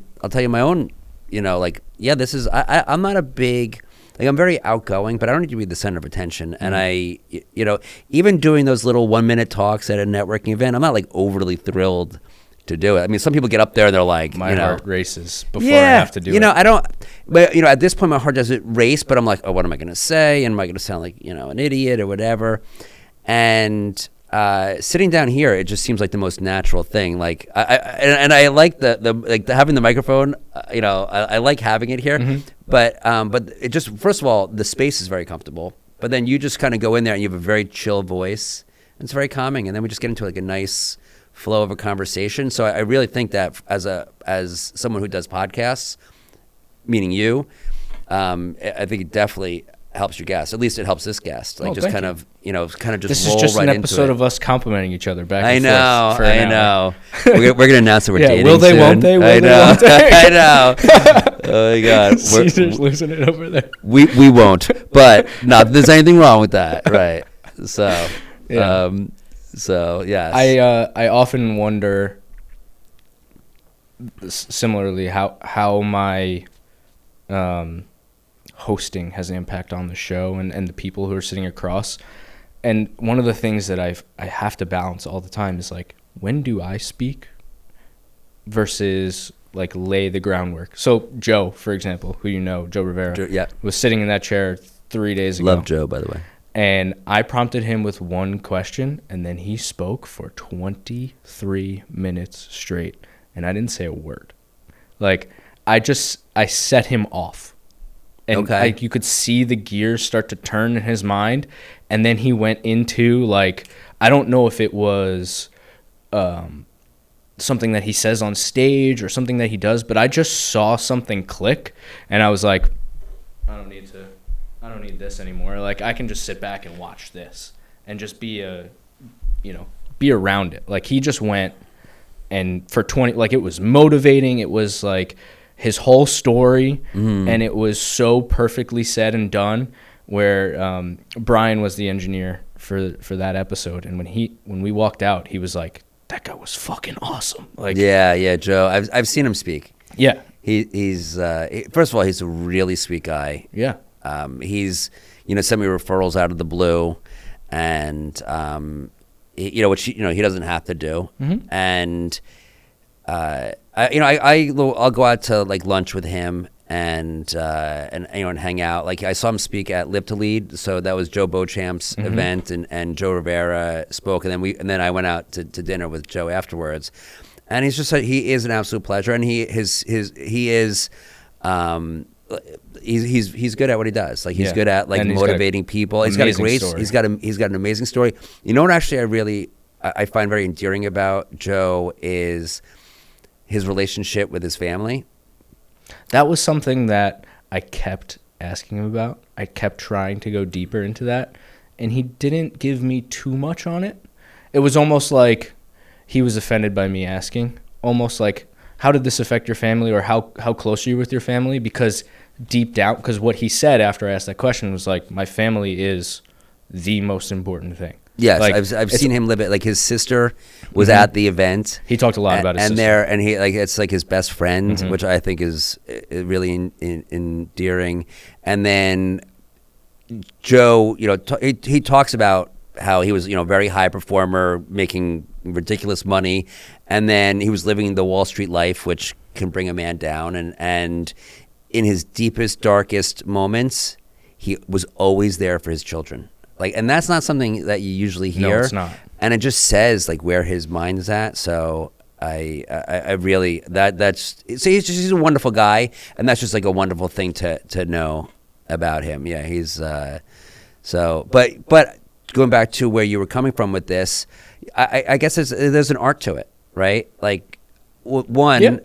This is I'm not a big. Like, I'm very outgoing, but I don't need to be the center of attention. Mm-hmm. And even doing those little 1-minute talks at a networking event, I'm not like overly thrilled to do it. I mean, some people get up there and they're like, my heart races before I have to do it. I don't, but at this point my heart doesn't race, but I'm like, oh, what am I going to say? And am I going to sound like, an idiot or whatever? And sitting down here, it just seems like the most natural thing. Like, I like the having the microphone. I like having it here, mm-hmm. but it just, first of all, the space is very comfortable. But then you just kind of go in there and you have a very chill voice. And it's very calming, and then we just get into like a nice flow of a conversation. So I really think that as someone who does podcasts, meaning you, I think it definitely helps your guest. At least it helps this guest. Like, Oh, just thank kind you. of, kind of just This roll is just right an into episode it. of us complimenting each other back I and know, forth. For an I hour. know. We're going to announce that we're Yeah, dating will they, soon. won't they? Will I they, know. won't they? I know. Oh my God. Caesar's losing it over there. We won't. But not that there's anything wrong with that, right? So, Yeah. so yes. I often wonder, similarly, how my hosting has an impact on the show and the people who are sitting across. And one of the things that I have to balance all the time is like, when do I speak versus like lay the groundwork? So Joe, for example, who you know, Joe Rivera, Yeah. was sitting in that chair 3 days ago. Love Joe, by the way. And I prompted him with one question, and then he spoke for 23 minutes straight, and I didn't say a word. Like, I set him off. And Okay. like, you could see the gears start to turn in his mind, and then he went into, like, I don't know if it was something that he says on stage or something that he does, but I just saw something click, and I was like, I don't need this anymore. Like, I can just sit back and watch this and just be around it. Like, he just went, and for 20, like, it was motivating. It was like his whole story, and it was so perfectly said and done, where Brian was the engineer for that episode, and when we walked out, he was like, that guy was fucking awesome. Like, Yeah, Joe. I've seen him speak. yeah, He's first of all, he's a really sweet guy. yeah. He's sent me referrals out of the blue, and which he doesn't have to do. And I'll go out to like lunch with him and hang out. Like, I saw him speak at Live to Lead, so that was Joe Beauchamp's event, and Joe Rivera spoke, and then I went out to dinner with Joe afterwards. And he is an absolute pleasure, and he's good at what he does. Like, he's good at like motivating people. He's got an amazing story. You know what? Actually, I find very endearing about Joe is his relationship with his family. That was something that I kept asking him about. I kept trying to go deeper into that, and he didn't give me too much on it. It was almost like he was offended by me asking, almost like, how did this affect your family, or how close are you with your family? Because deep down, because what he said after I asked that question was like, my family is the most important thing. Yes, like, I've seen him live it. Like, his sister was at the event. He talked a lot about his sister. And he it's like his best friend, which I think is really endearing. And then Joe, he talks about how he was, very high performer, making ridiculous money, and then he was living the Wall Street life, which can bring a man down. And in his deepest, darkest moments, he was always there for his children. Like, and that's not something that you usually hear. No, it's not. And it just says like where his mind is at. So I really he's a wonderful guy, and that's just like a wonderful thing to know about him. Yeah, he's but going back to where you were coming from with this, I guess there's an art to it, right? Like, one, Yeah,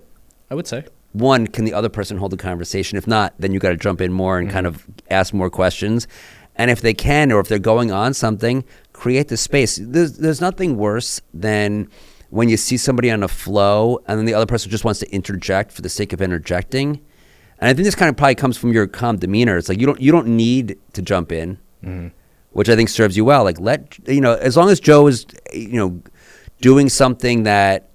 I would say. One, can the other person hold the conversation? If not, then you got to jump in more and kind of ask more questions. And if they can, or if they're going on something, create the space. There's nothing worse than when you see somebody on a flow and then the other person just wants to interject for the sake of interjecting. And I think this kind of probably comes from your calm demeanor. It's like you don't need to jump in, which I think serves you well. Like, as long as Joe is doing something that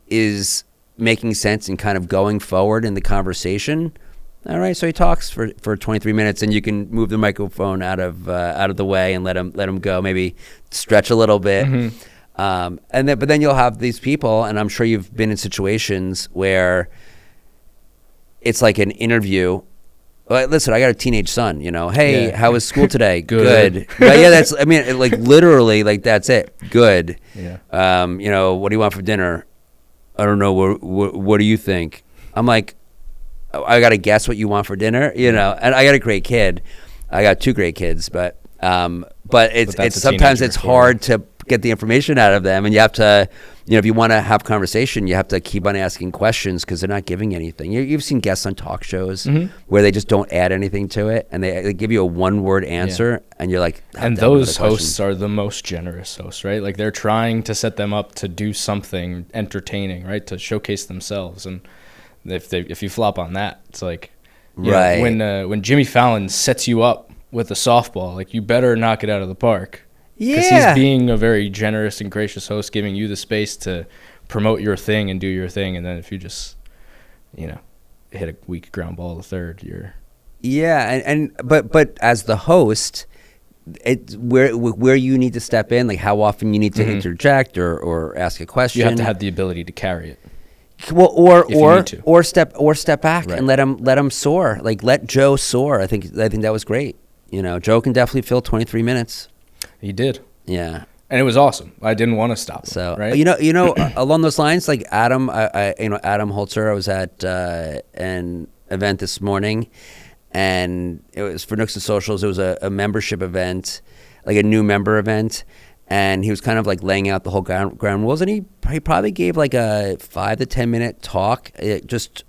is making sense and kind of going forward in the conversation. All right, so he talks for 23 minutes, and you can move the microphone out of the way and let him go. Maybe stretch a little bit, but then you'll have these people, and I'm sure you've been in situations where it's like an interview. Well, listen, I got a teenage son. Hey, Yeah. how was school today? Good. But yeah, like literally, like that's it. Good. Yeah. What do you want for dinner? I don't know. What do you think? I'm like, I got to guess what you want for dinner, and I got a great kid. I got 2 great kids, but it's that's a sometimes teenager, it's hard to get the information out of them, and you have to if you want to have conversation, you have to keep on asking questions because they're not giving anything. You've seen guests on talk shows where they just don't add anything to it, and they give you a one-word answer, and you're like, and those hosts are the most generous hosts, right? Like they're trying to set them up to do something entertaining, right? To showcase themselves, and if you flop on that, it's like, right. When Jimmy Fallon sets you up with a softball, like you better knock it out of the park. Because Yeah. he's being a very generous and gracious host, giving you the space to promote your thing and do your thing. And then if you just, hit a weak ground ball to third, you're... Yeah, but as the host, it's where you need to step in, like how often you need to interject or ask a question. You have to have the ability to carry it. Well, or step back Right. and let him soar. Like let Joe soar. I think that was great. Joe can definitely fill 23 minutes. He did. Yeah. And it was awesome. I didn't want to stop him, So right? along those lines, like Adam, Adam Holzer. I was at an event this morning, and it was for Nooks and Socials. It was a membership event, like a new member event, and he was kind of like laying out the whole ground rules. And he probably gave like a 5 to 10 minute talk, just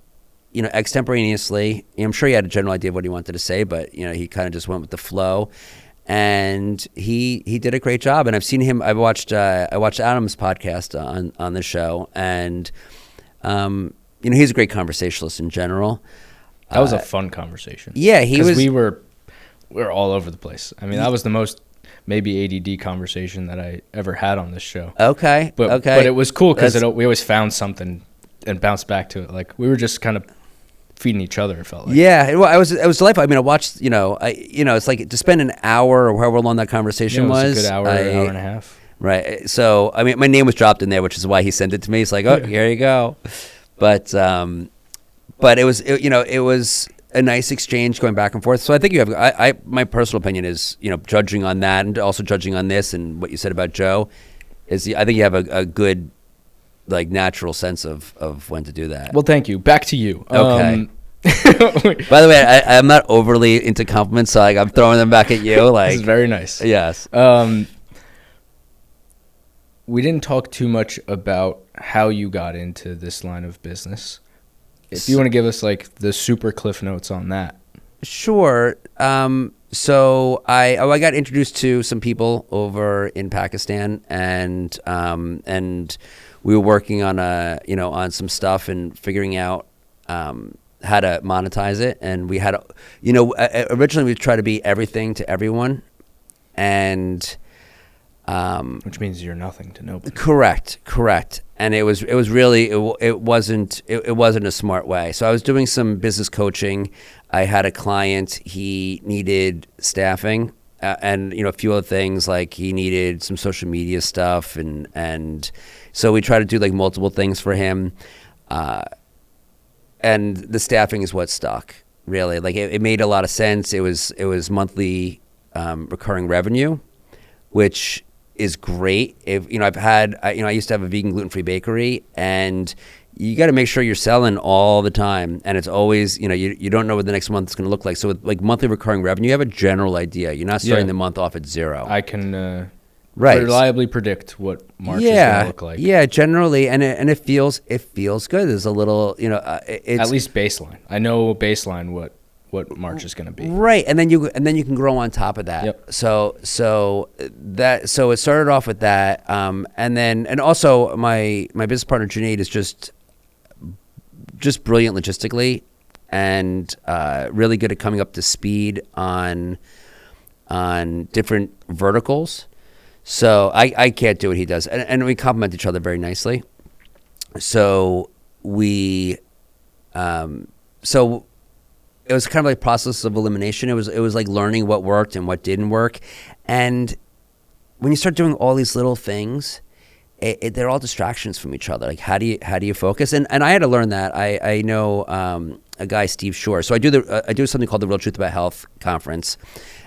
extemporaneously. I'm sure he had a general idea of what he wanted to say, but he kind of just went with the flow. And he did a great job, and I've seen him. I watched Adam's podcast on the show, and he's a great conversationalist in general. That was a fun conversation. Yeah, he was. We were all over the place. I mean, that was the most maybe ADD conversation that I ever had on this show. Okay, but it was cool because we always found something and bounced back to it. Like we were just kind of feeding each other, it felt like. Yeah, it was delightful. I mean, I watched, it's like to spend an hour or however long that conversation was. It was a good hour and a half. Right. So, I mean, my name was dropped in there, which is why he sent it to me. He's like, oh, here you go. But it was, it was a nice exchange going back and forth. So I think you have, my personal opinion is, judging on that and also judging on this and what you said about Joe is I think you have a good, like natural sense of when to do that. Well, thank you. Back to you. Okay. By the way, I'm not overly into compliments, so like I'm throwing them back at you. Like this is very nice. Yes. We didn't talk too much about how you got into this line of business. If you want to give us like the super cliff notes on that. Sure. So I got introduced to some people over in Pakistan, and we were working on on some stuff and figuring out how to monetize it. And we had originally we tried to be everything to everyone, and which means you're nothing to nobody. Correct. And it was really it wasn't a smart way. So I was doing some business coaching. I had a client, he needed staffing and a few other things, like he needed some social media stuff, and so we tried to do like multiple things for him, and the staffing is what stuck, really. Like it made a lot of sense. It was monthly recurring revenue, which is great. If I used to have a vegan gluten-free bakery, and you got to make sure you're selling all the time, and it's always you don't know what the next month is going to look like. So with like monthly recurring revenue, you have a general idea. You're not starting the month off at zero. I can reliably predict what March is going to look like. Yeah, generally, and it feels good. There's a little it's at least baseline. I know baseline what March is going to be. Right, and then you can grow on top of that. Yep. So it started off with that, and also my business partner Junaid is just brilliant logistically, and really good at coming up to speed on different verticals. So I can't do what he does, and we complement each other very nicely. So we it was kind of like process of elimination. It was like learning what worked and what didn't work. And when you start doing all these little things, they're all distractions from each other. Like how do you focus? And I had to learn that. I know a guy, Steve Shore. So I do something called the Real Truth About Health conference.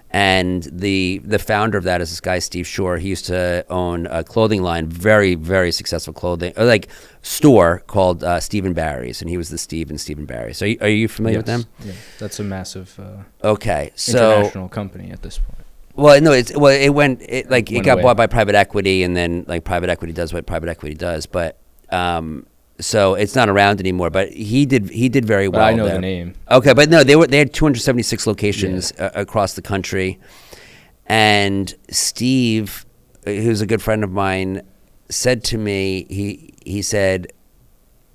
And the founder of that is this guy, Steve Shore. He used to own a clothing line, very, very successful clothing, store called Stephen Barry's, and he was the Steve in Stephen Barry. So are you familiar with them? Yeah, that's a massive international company at this point. Well, no, it got away. bought by private equity, and then like private equity does what private equity does, but so it's not around anymore. But he did very But well. I know there. the name. Okay, but no, they had 276 locations across the country, and Steve, who's a good friend of mine, said to me, he said,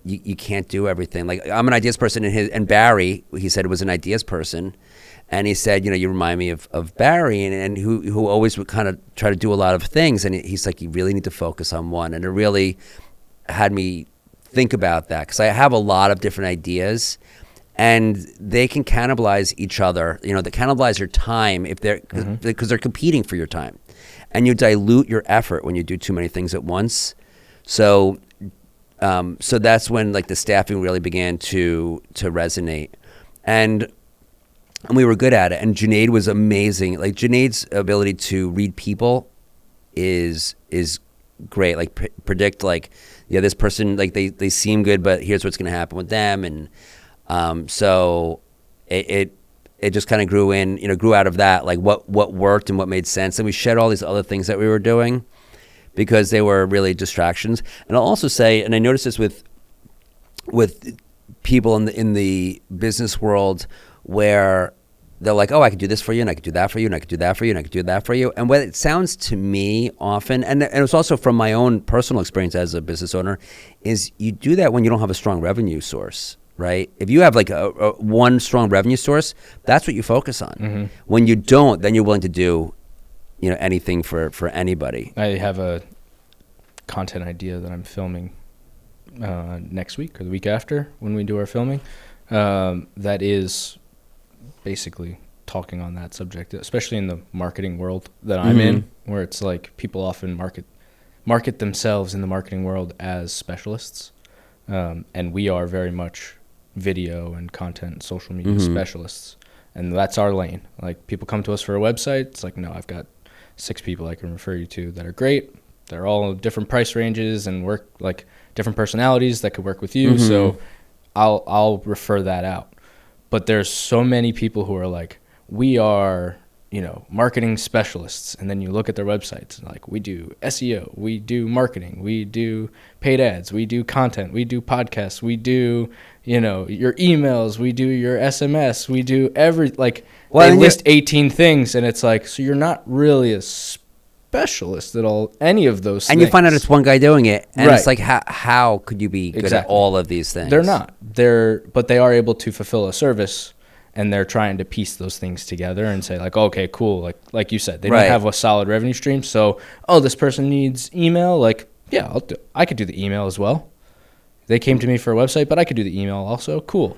you can't do everything. Like, I'm an ideas person, and Barry, he said, was an ideas person. And he said, you remind me of Barry, and who always would kind of try to do a lot of things. And he's like, you really need to focus on one. And it really had me think about that, because I have a lot of different ideas, and they can cannibalize each other. They cannibalize your time because they're competing for your time, and you dilute your effort when you do too many things at once. So that's when like the staffing really began to resonate, and we were good at it. And Junaid was amazing. Like, Junaid's ability to read people is great. Like, predict, like, this person, like, they seem good, but here's what's going to happen with them. And so it just kind of grew out of that, like what worked and what made sense. And we shed all these other things that we were doing because they were really distractions. And I'll also say, and I noticed this with people in the business world, where they're like, oh, I could do this for you, and I could do that for you, and I could do that for you, and I could do that for you. And what it sounds to me often, and it's also from my own personal experience as a business owner, is you do that when you don't have a strong revenue source, right? If you have like a one strong revenue source, that's what you focus on. Mm-hmm. When you don't, then you're willing to do anything for anybody. I have a content idea that I'm filming next week or the week after when we do our filming. That is basically talking on that subject, especially in the marketing world that I'm in, where it's like people often market themselves in the marketing world as specialists, and we are very much video and content and social media specialists, and that's our lane. Like, people come to us for a website, it's like, no, I've got 6 people I can refer you to that are great. They're all different price ranges and work like different personalities that could work with you. So I'll refer that out. But there's so many people who are like, we are, marketing specialists. And then you look at their websites and like, we do SEO, we do marketing, we do paid ads, we do content, we do podcasts, we do, your emails, we do your SMS, we do they list 18 things. And it's like, so you're not really a specialist at all, any of those things. And you find out it's one guy doing it, and right. It's like, how could you be good at all of these things? They're not. But they are able to fulfill a service, and they're trying to piece those things together and say like, okay, cool. Like you said, they don't have a solid revenue stream. So, this person needs email. Like, yeah, I could do the email as well. They came to me for a website, but I could do the email also. Cool.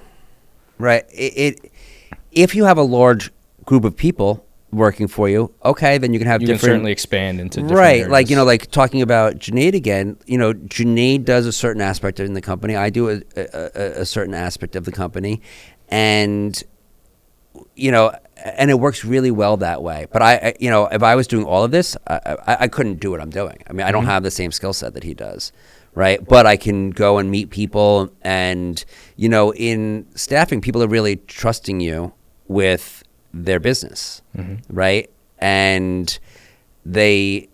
Right. If you have a large group of people working for you, okay, then you can have you different. Can certainly expand into different right, areas. like like talking about Junaid again. Junaid does a certain aspect in the company. I do a certain aspect of the company, and and it works really well that way. But I if I was doing all of this, I couldn't do what I'm doing. I mean, I don't have the same skill set that he does. Right. But I can go and meet people, and, in staffing, people are really trusting you with their business. Right. And they,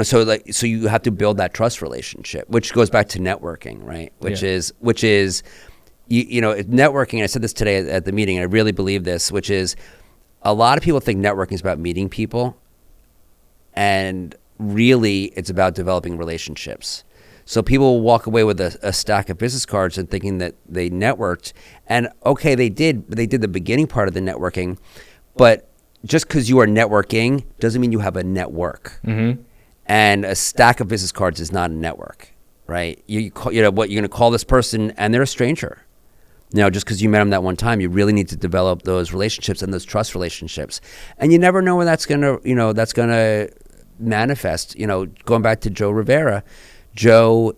so you have to build that trust relationship, which goes back to networking. Right. Which is networking. I said this today at the meeting, and I really believe this, which is a lot of people think networking is about meeting people, and really it's about developing relationships. So people will walk away with a stack of business cards and thinking that they networked, and okay, they did the beginning part of the networking, but just because you are networking doesn't mean you have a network. And a stack of business cards is not a network, right? You're going to call this person, and they're a stranger. Just because you met them that one time, you really need to develop those relationships and those trust relationships, and you never know when that's gonna manifest. Going back to Joe Rivera. Joe,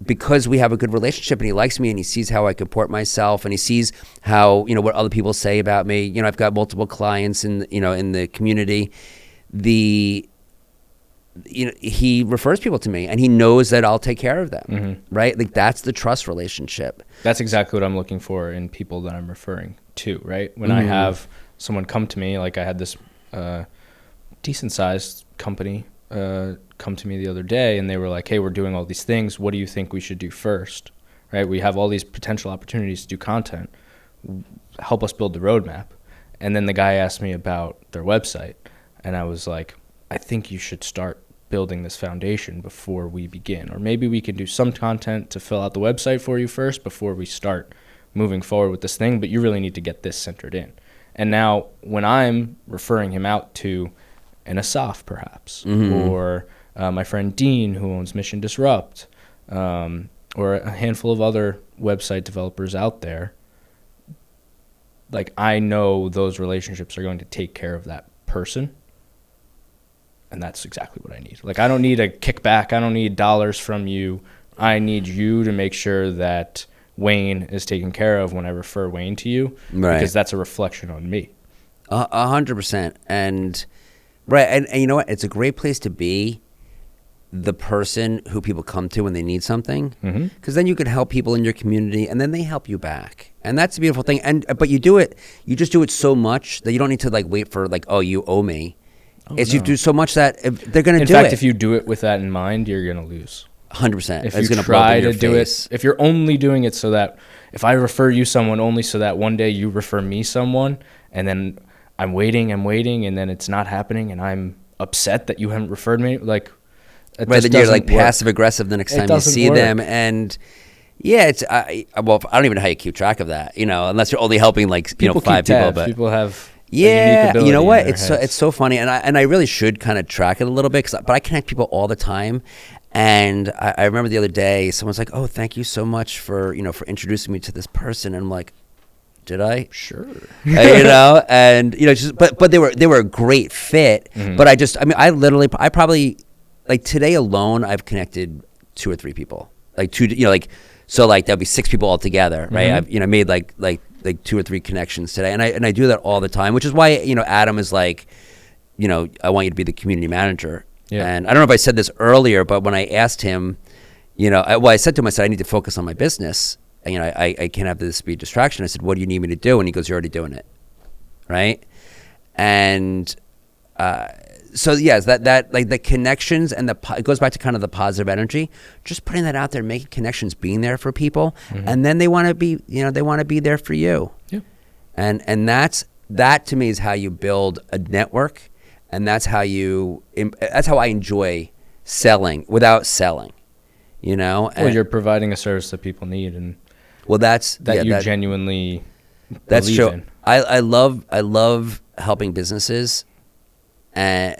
because we have a good relationship and he likes me and he sees how I comport myself and he sees how, what other people say about me. I've got multiple clients in the community. He refers people to me, and he knows that I'll take care of them, right? Like, that's the trust relationship. That's exactly what I'm looking for in people that I'm referring to, right? When I have someone come to me, like I had this decent sized company come to me the other day, and they were like, hey, we're doing all these things. What do you think we should do first? Right? We have all these potential opportunities to do content. Help us build the roadmap. And then the guy asked me about their website, and I was like, I think you should start building this foundation before we begin. Or maybe we can do some content to fill out the website for you first before we start moving forward with this thing, but you really need to get this centered in. And now when I'm referring him out to an Asaf perhaps, or my friend Dean, who owns Mission Disrupt, or a handful of other website developers out there, like, I know those relationships are going to take care of that person, and that's exactly what I need. Like, I don't need a kickback. I don't need dollars from you. I need you to make sure that Wayne is taken care of when I refer Wayne to you, because that's a reflection on me. 100%. And right, and you know what? It's a great place to be the person who people come to when they need something, because then you can help people in your community, and then they help you back, and that's a beautiful thing. But you just do it so much that you don't need to like wait for like, oh, you owe me. You do so much that they're going to do it. In fact, if you do it with that in mind, you're going to lose. 100%. If you try to do it, if you're only doing it so that if I refer you someone only so that one day you refer me someone, and then I'm waiting, and then it's not happening, and I'm upset that you haven't referred me, like. Right, then you're like passive aggressive the next time you see them, and it's well, I don't even know how you keep track of that, unless you're only helping like people 5 people. But people have you know what? It's so funny, and I really should kind of track it a little bit, but I connect people all the time, and I remember the other day someone's like, "Oh, thank you so much for for introducing me to this person," and I'm like, did I? Sure. And but they were a great fit, but I probably. Like today alone, I've connected 2 or 3 people. Like so that'd be 6 people altogether, right? I've made like 2 or 3 connections today, and I do that all the time, which is why Adam is like, I want you to be the community manager. Yeah. And I don't know if I said this earlier, but when I asked him, I said to him, I said I need to focus on my business, and I can't have this be a distraction. I said, what do you need me to do? And he goes, you're already doing it, right? And so yes, that like the connections and it goes back to kind of the positive energy, just putting that out there, making connections, being there for people, and then they want to be, they want to be there for you. Yeah. And that to me is how you build a network, and that's how I enjoy selling without selling, Well, you're providing a service that people need, and you genuinely that's believe true. in. I love helping businesses. And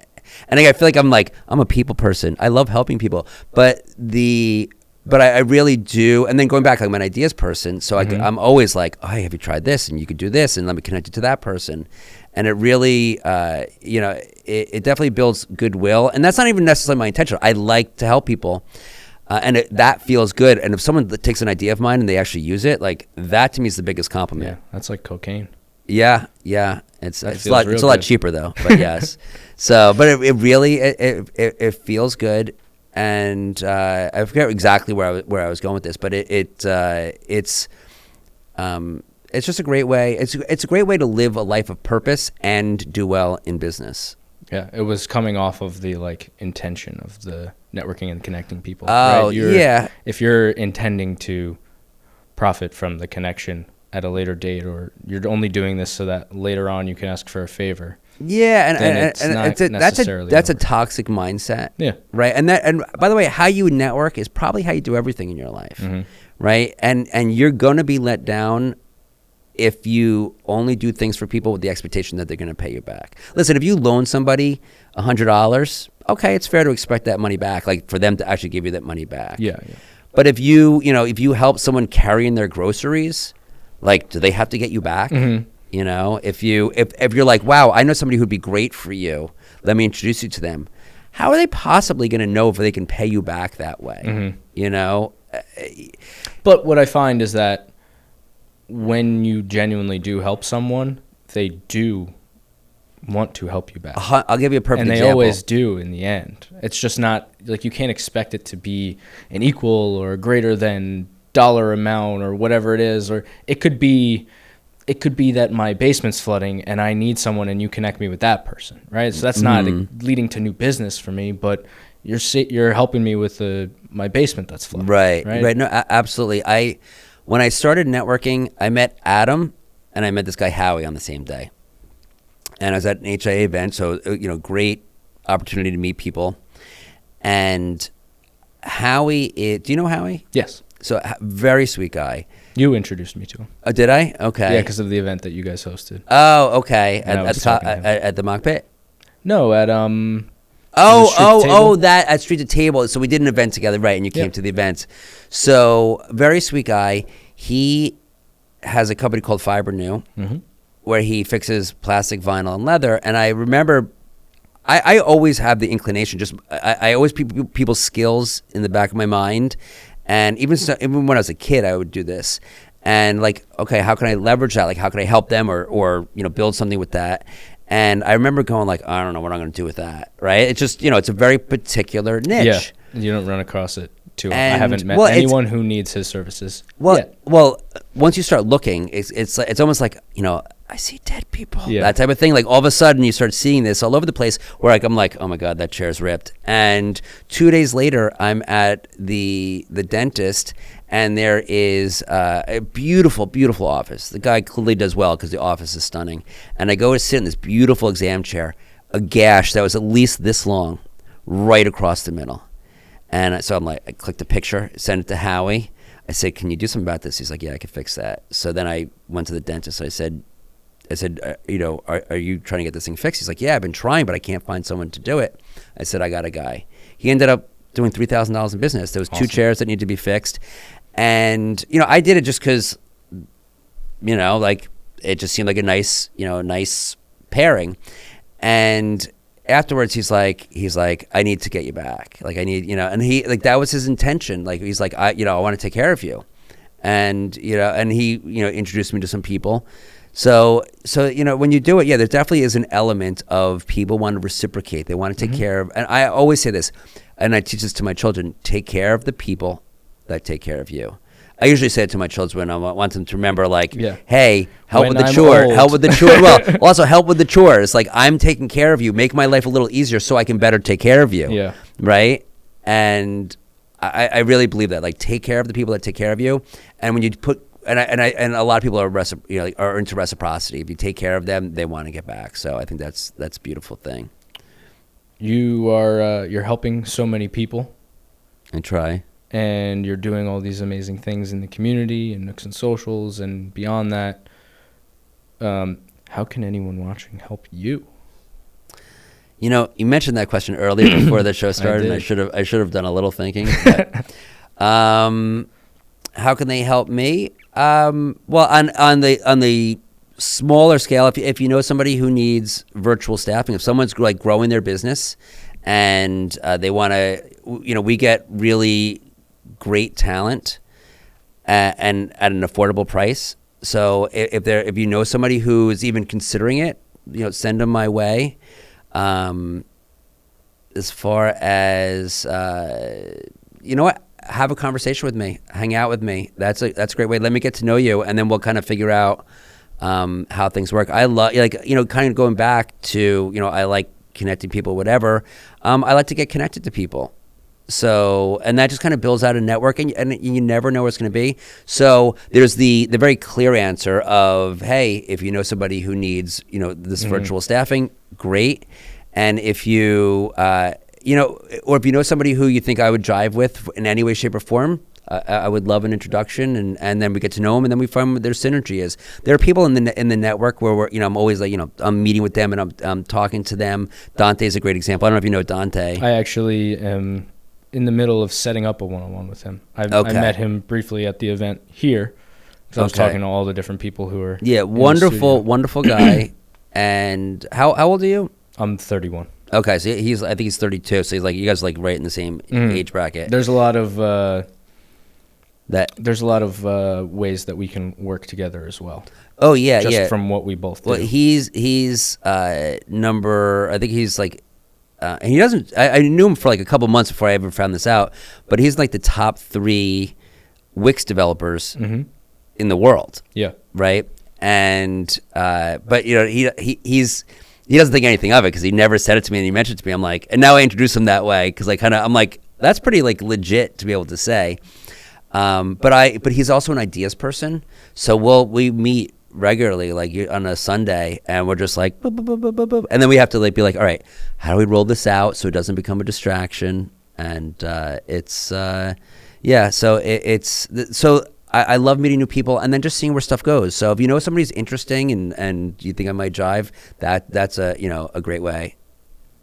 I feel like I'm a people person. I love helping people, but I really do. And then going back, I'm an ideas person, so I'm always like, oh, hey, have you tried this? And you could do this, and let me connect you to that person. And it really, it definitely builds goodwill. And that's not even necessarily my intention. I like to help people, and that feels good. And if someone takes an idea of mine and they actually use it, like that to me is the biggest compliment. Yeah, that's like cocaine. Yeah. It's a lot cheaper though, but yes. So, but it really it feels good, and I forget exactly where I was going with this, but it's just a great way. It's a great way to live a life of purpose and do well in business. Yeah, it was coming off of the intention of the networking and connecting people. Oh, right? If you're intending to profit from the connection at a later date, or you're only doing this so that later on you can ask for a favor. Yeah, that's a toxic mindset. Yeah, right. And by the way, how you network is probably how you do everything in your life, right? And you're gonna be let down if you only do things for people with the expectation that they're gonna pay you back. Listen, if you loan somebody $100, okay, it's fair to expect that money back, like for them to actually give you that money back. Yeah. But if you help someone carry in their groceries, like, do they have to get you back? If you're like, wow, I know somebody who'd be great for you, let me introduce you to them. How are they possibly going to know if they can pay you back that way? But what I find is that when you genuinely do help someone, they do want to help you back. I'll give you a perfect example. And they always do in the end. It's just not, like, you can't expect it to be an equal or greater than dollar amount or whatever it is, or it could be it could be that my basement's flooding and I need someone and you connect me with that person, right? So that's not leading to new business for me, but you're helping me with my basement that's flooding. Right. No, absolutely. When I started networking, I met Adam and I met this guy Howie on the same day. And I was at an HIA event, so great opportunity to meet people. And Howie, do you know Howie? Yes. So very sweet guy. You introduced me to him. Oh, did I? Okay. Yeah, because of the event that you guys hosted. Oh, okay. And At the Mock Pit? No, at that at Street to Table. So we did an event together, right? And you came to the event. So very sweet guy. He has a company called Fiber New, where he fixes plastic, vinyl, and leather. And I remember, I always have the inclination. I always people's skills in the back of my mind, and even when I was a kid, I would do this. And like, okay, how can I leverage that? Like, how can I help them or build something with that? And I remember going like, I don't know what I'm going to do with that, right? It's just, it's a very particular niche. Yeah, you don't run across it too. And, I haven't met anyone who needs his services. Well, once you start looking, it's almost like, I see dead people, that type of thing. Like all of a sudden you start seeing this all over the place where I'm like, oh my God, that chair's ripped. And 2 days later, I'm at the dentist and there is a beautiful, beautiful office. The guy clearly does well because the office is stunning. And I go to sit in this beautiful exam chair, a gash that was at least this long, right across the middle. And so I'm like, I clicked a picture, sent it to Howie. I said, can you do something about this? He's like, yeah, I can fix that. So then I went to the dentist. I said, are you trying to get this thing fixed? He's like, yeah, I've been trying, but I can't find someone to do it. I said, I got a guy. He ended up doing $3,000 in business. There was awesome. 2 chairs that needed to be fixed. And, I did it just because, like it just seemed like a nice pairing. And afterwards he's like, I need to get you back. Like I need, and he, like, that was his intention. Like, he's like, I want to take care of you. And, and he, introduced me to some people. So, when you do it, there definitely is an element of people want to reciprocate. They want to take care of, and I always say this, and I teach this to my children, take care of the people that take care of you. I usually say it to my children when I want them to remember, like, hey, help with the chore. Well, also help with the chores. Like, I'm taking care of you. Make my life a little easier so I can better take care of you. Yeah. Right? And I really believe that. Like, take care of the people that take care of you. And when you put, and a lot of people are into reciprocity. If you take care of them, they want to get back. So I think that's a beautiful thing. You're helping so many people. I try. And you're doing all these amazing things in the community and Nooks and Socials and beyond that. How can anyone watching help you? You mentioned that question earlier before the show started, and I should have done a little thinking. But, how can they help me? Well, on the smaller scale, if you know somebody who needs virtual staffing, if someone's like growing their business and they want to, we get really great talent and at an affordable price. So if you know somebody who is even considering it, send them my way. As far as what, have a conversation with me, hang out with me. That's a great way. Let me get to know you, and then we'll kind of figure out how things work. I love, kind of going back to, I like connecting people, whatever. I like to get connected to people. So, and that just kind of builds out a network, and you never know what it's going to be. So there's the very clear answer of, hey, if you know somebody who needs, this virtual staffing, great. And if you, or if you know somebody who you think I would jive with in any way, shape, or form, I would love an introduction, and then we get to know them, and then we find what their synergy is. There are people in the network where we're, I'm always like, I'm meeting with them and I'm talking to them. Dante's a great example. I don't know if you know Dante. I actually am in the middle of setting up a one-on-one with him. I met him briefly at the event here. So I was talking to all the different people who are wonderful guy. And how old are you? I'm 31. Okay, so I think he's 32. So he's like, you guys are like right in the same age bracket. There's a lot of ways that we can work together as well. Oh yeah, just from what we both do. Well, he's number. I think he's like. And he doesn't. I knew him for like a couple months before I ever found this out. But he's like the top 3 Wix developers in the world. Yeah. Right. and but he doesn't think anything of it because he never said it to me, and he mentioned it to me. I'm like, and now I introduce him that way because I'm like, that's pretty like legit to be able to say. But he's also an ideas person, so we meet regularly like on a Sunday, and we're just like, boop, boop, boop, boop, boop, boop. And then we have to like be like, all right, how do we roll this out so it doesn't become a distraction? And so I love meeting new people and then just seeing where stuff goes. So if you know somebody's interesting and you think I might jive, that's a great way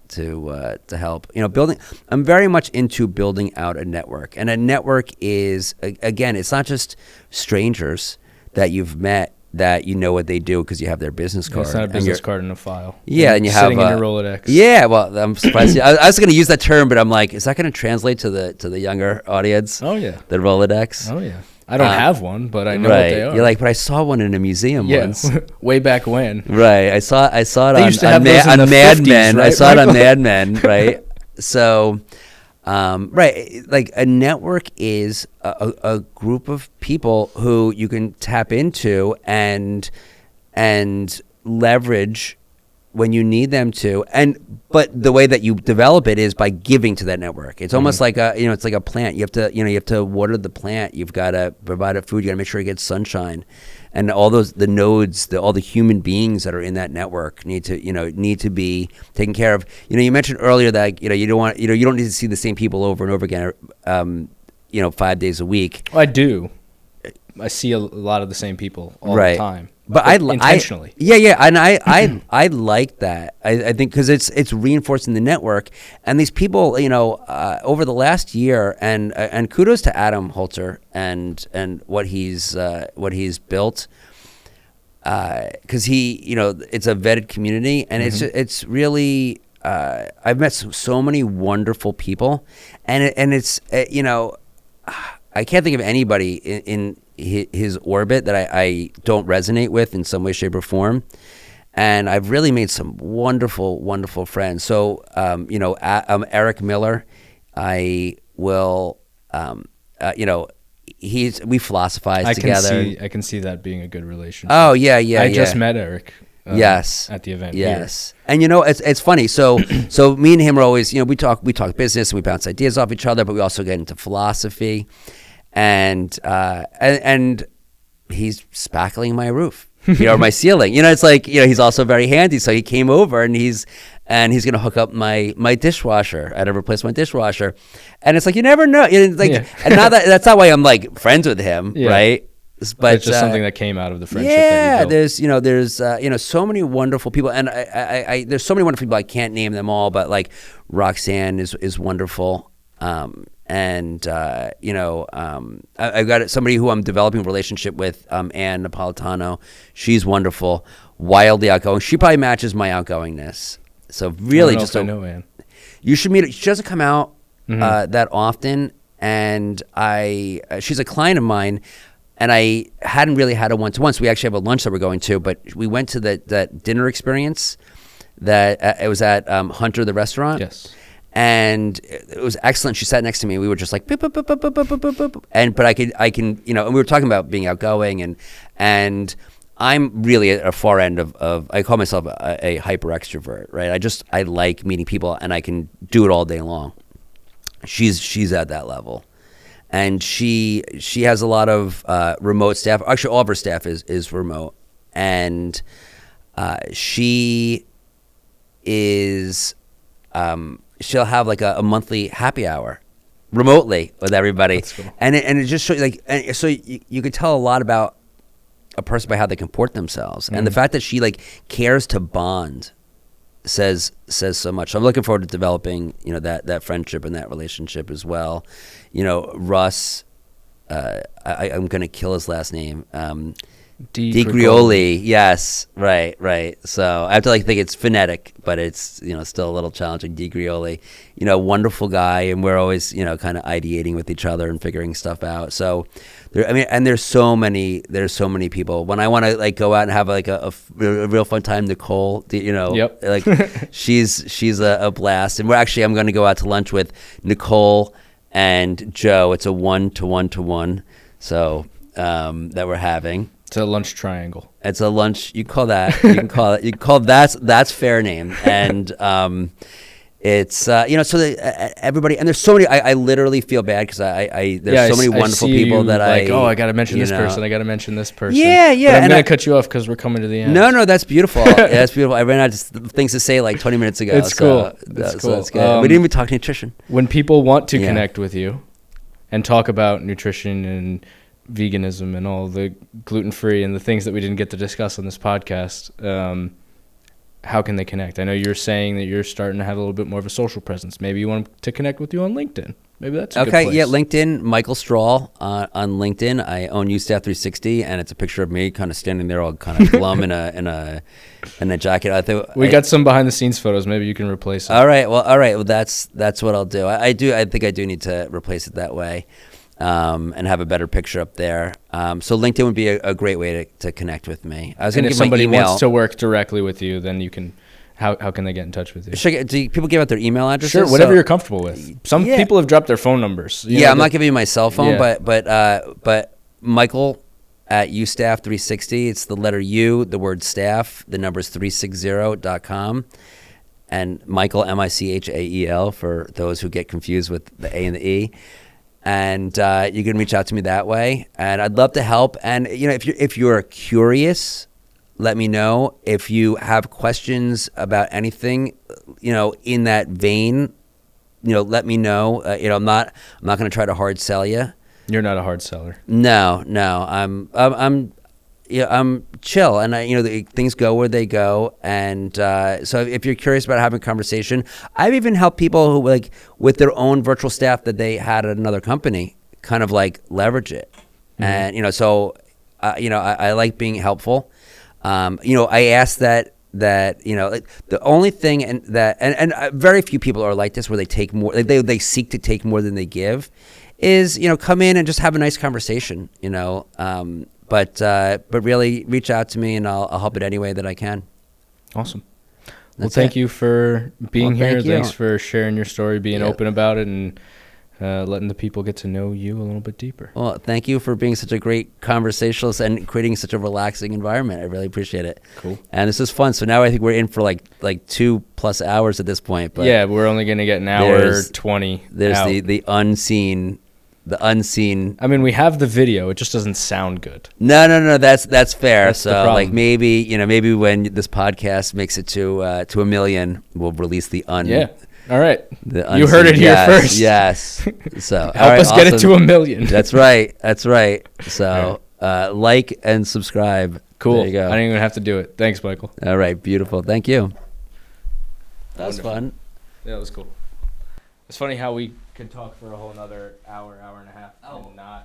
to help. Building. I'm very much into building out a network, and a network is again, it's not just strangers that you've met that you know what they do because you have their business card. It's not a business card in a file. Yeah, and you have sitting in your Rolodex. Yeah, well, I'm surprised. I was going to use that term, but I'm like, is that going to translate to the younger audience? Oh yeah, the Rolodex. Oh yeah. I don't have one, but I know what they are. You're like, but I saw one in a museum once. Way back when. Right. I saw it They used to have on those in the Mad 50s, Men. right, I saw it on Michael? Mad Men, right? So, right, like a network is a group of people who you can tap into and leverage when you need them to, but the way that you develop it is by giving to that network. It's almost like it's like a plant. You have to water the plant. You've got to provide it food. You got to make sure it gets sunshine, and all the nodes, all the human beings that are in that network need to be taken care of. You mentioned earlier that you don't need to see the same people over and over again. 5 days a week. Well, I do. I see a lot of the same people all the time. But intentionally. And I like that. I think because it's reinforcing the network, and these people, over the last year, and kudos to Adam Holzer and what he's built, because it's a vetted community, and it's really I've met so many wonderful people, and it's I can't think of anybody in his orbit that I don't resonate with in some way, shape, or form. And I've really made some wonderful, wonderful friends. So, Eric Miller, I will, we philosophize together. I can see that being a good relationship. Oh, yeah. I just met Eric. Yes. At the event. Yes. Here. And it's funny. So me and him are always, we talk business and we bounce ideas off each other, but we also get into philosophy. And he's spackling my roof, or my ceiling. It's like, he's also very handy. So he came over and he's going to hook up my dishwasher. I had to replace my dishwasher. And it's like, you never know. And now that's not why I'm like friends with him. Yeah. Right. But it's just something that came out of the friendship. Yeah, that you built. there's so many wonderful people, and I there's so many wonderful people. I can't name them all, but like Roxanne is wonderful. I've got somebody who I'm developing a relationship with, Ann Napolitano. She's wonderful, wildly outgoing. She probably matches my outgoingness. So really, I know Ann. You should meet her. She doesn't come out that often, and she's a client of mine. And I hadn't really had a one-to-one. So we actually have a lunch that we're going to, but we went to that dinner experience that it was at Hunter, the restaurant. Yes. And it was excellent. She sat next to me. We were just like, boop, boop, boop, boop, boop, boop, boop, boop. But I can, and we were talking about being outgoing and I'm really at a far end of I call myself a hyper extrovert, right? I like meeting people and I can do it all day long. She's at that level. And she has a lot of remote staff. Actually, all of her staff is remote, and she is she'll have like a monthly happy hour remotely with everybody. That's cool. And it just shows so you could tell a lot about a person by how they comport themselves, and the fact that she like cares to bond says so much. So I'm looking forward to developing, that friendship and that relationship as well. Russ, I'm going to kill his last name. Di Grioli. Yes. Right. So I have to think it's phonetic, but it's, still a little challenging. Di Grioli, wonderful guy. And we're always, kind of ideating with each other and figuring stuff out. So there's so many people. When I want to go out and have a real fun time, Nicole, Yep. she's a blast. And I'm going to go out to lunch with Nicole and Joe. It's a 1-to-1-to-1. So, that we're having. It's a lunch triangle. It's a lunch. You call that. You can call it. You can call that's fair name. And it's so everybody, and there's so many. I literally feel bad because there's so many wonderful people that I got to mention this person. I got to mention this person. Yeah. But I'm gonna cut you off because we're coming to the end. No, that's beautiful. Yeah, that's beautiful. I ran out of things to say like 20 minutes ago. It's cool. That's good. We didn't even talk nutrition. When people want to connect with you and talk about nutrition and veganism and all the gluten-free and the things that we didn't get to discuss on this podcast, how can they connect? I know you're saying that you're starting to have a little bit more of a social presence. Maybe you want to connect with you on LinkedIn. Maybe that's a good place. Yeah, LinkedIn, Michael Strahl on LinkedIn. I own UStaff 360, and it's a picture of me kind of standing there all kind of glum in a jacket. We got some behind-the-scenes photos. Maybe you can replace it. All right. Well, that's what I'll do. I think I do need to replace it that way. And have a better picture up there. So LinkedIn would be a great way to connect with me. I was going to give my email. If somebody wants to work directly with you, then you can. How can they get in touch with you? Do people give out their email addresses? Sure, whatever you're comfortable with. Some people have dropped their phone numbers. I'm not giving you my cell phone, but Michael at UStaff 360. It's the letter U, the word staff, the number's 360.com. And Michael, Michael, for those who get confused with the A and the E. And you can reach out to me that way, and I'd love to help. And if you're curious, let me know. If you have questions about anything, in that vein, let me know. I'm not going to try to hard sell you. You're not a hard seller. No, I'm chill, and things go where they go. And so if you're curious about having a conversation, I've even helped people who with their own virtual staff that they had at another company, kind of leverage it. Mm-hmm. And I like being helpful. I ask that the only thing and very few people are like this, where they take more, they seek to take more than they give, is come in and just have a nice conversation. But really reach out to me, and I'll help it any way that I can. Awesome. Well, thank you for being here. Thanks for sharing your story, being open about it, and letting the people get to know you a little bit deeper. Well, thank you for being such a great conversationalist and creating such a relaxing environment. I really appreciate it. Cool. And this is fun. So now I think we're in for like 2+ hours at this point. But yeah, we're only going to get an hour 20. There's out. the unseen. The unseen. I mean, we have the video. It just doesn't sound good. No. That's fair. That's so maybe when this podcast makes it to 1 million, we'll release the Yeah. All right. You heard it here first. Yes. So help us get it to 1 million. That's right. So like and subscribe. Cool. There you go. I didn't even have to do it. Thanks, Michael. All right. Beautiful. Thank you. That was fun. Yeah, it was cool. It's funny how we could talk for a whole another hour and a half and not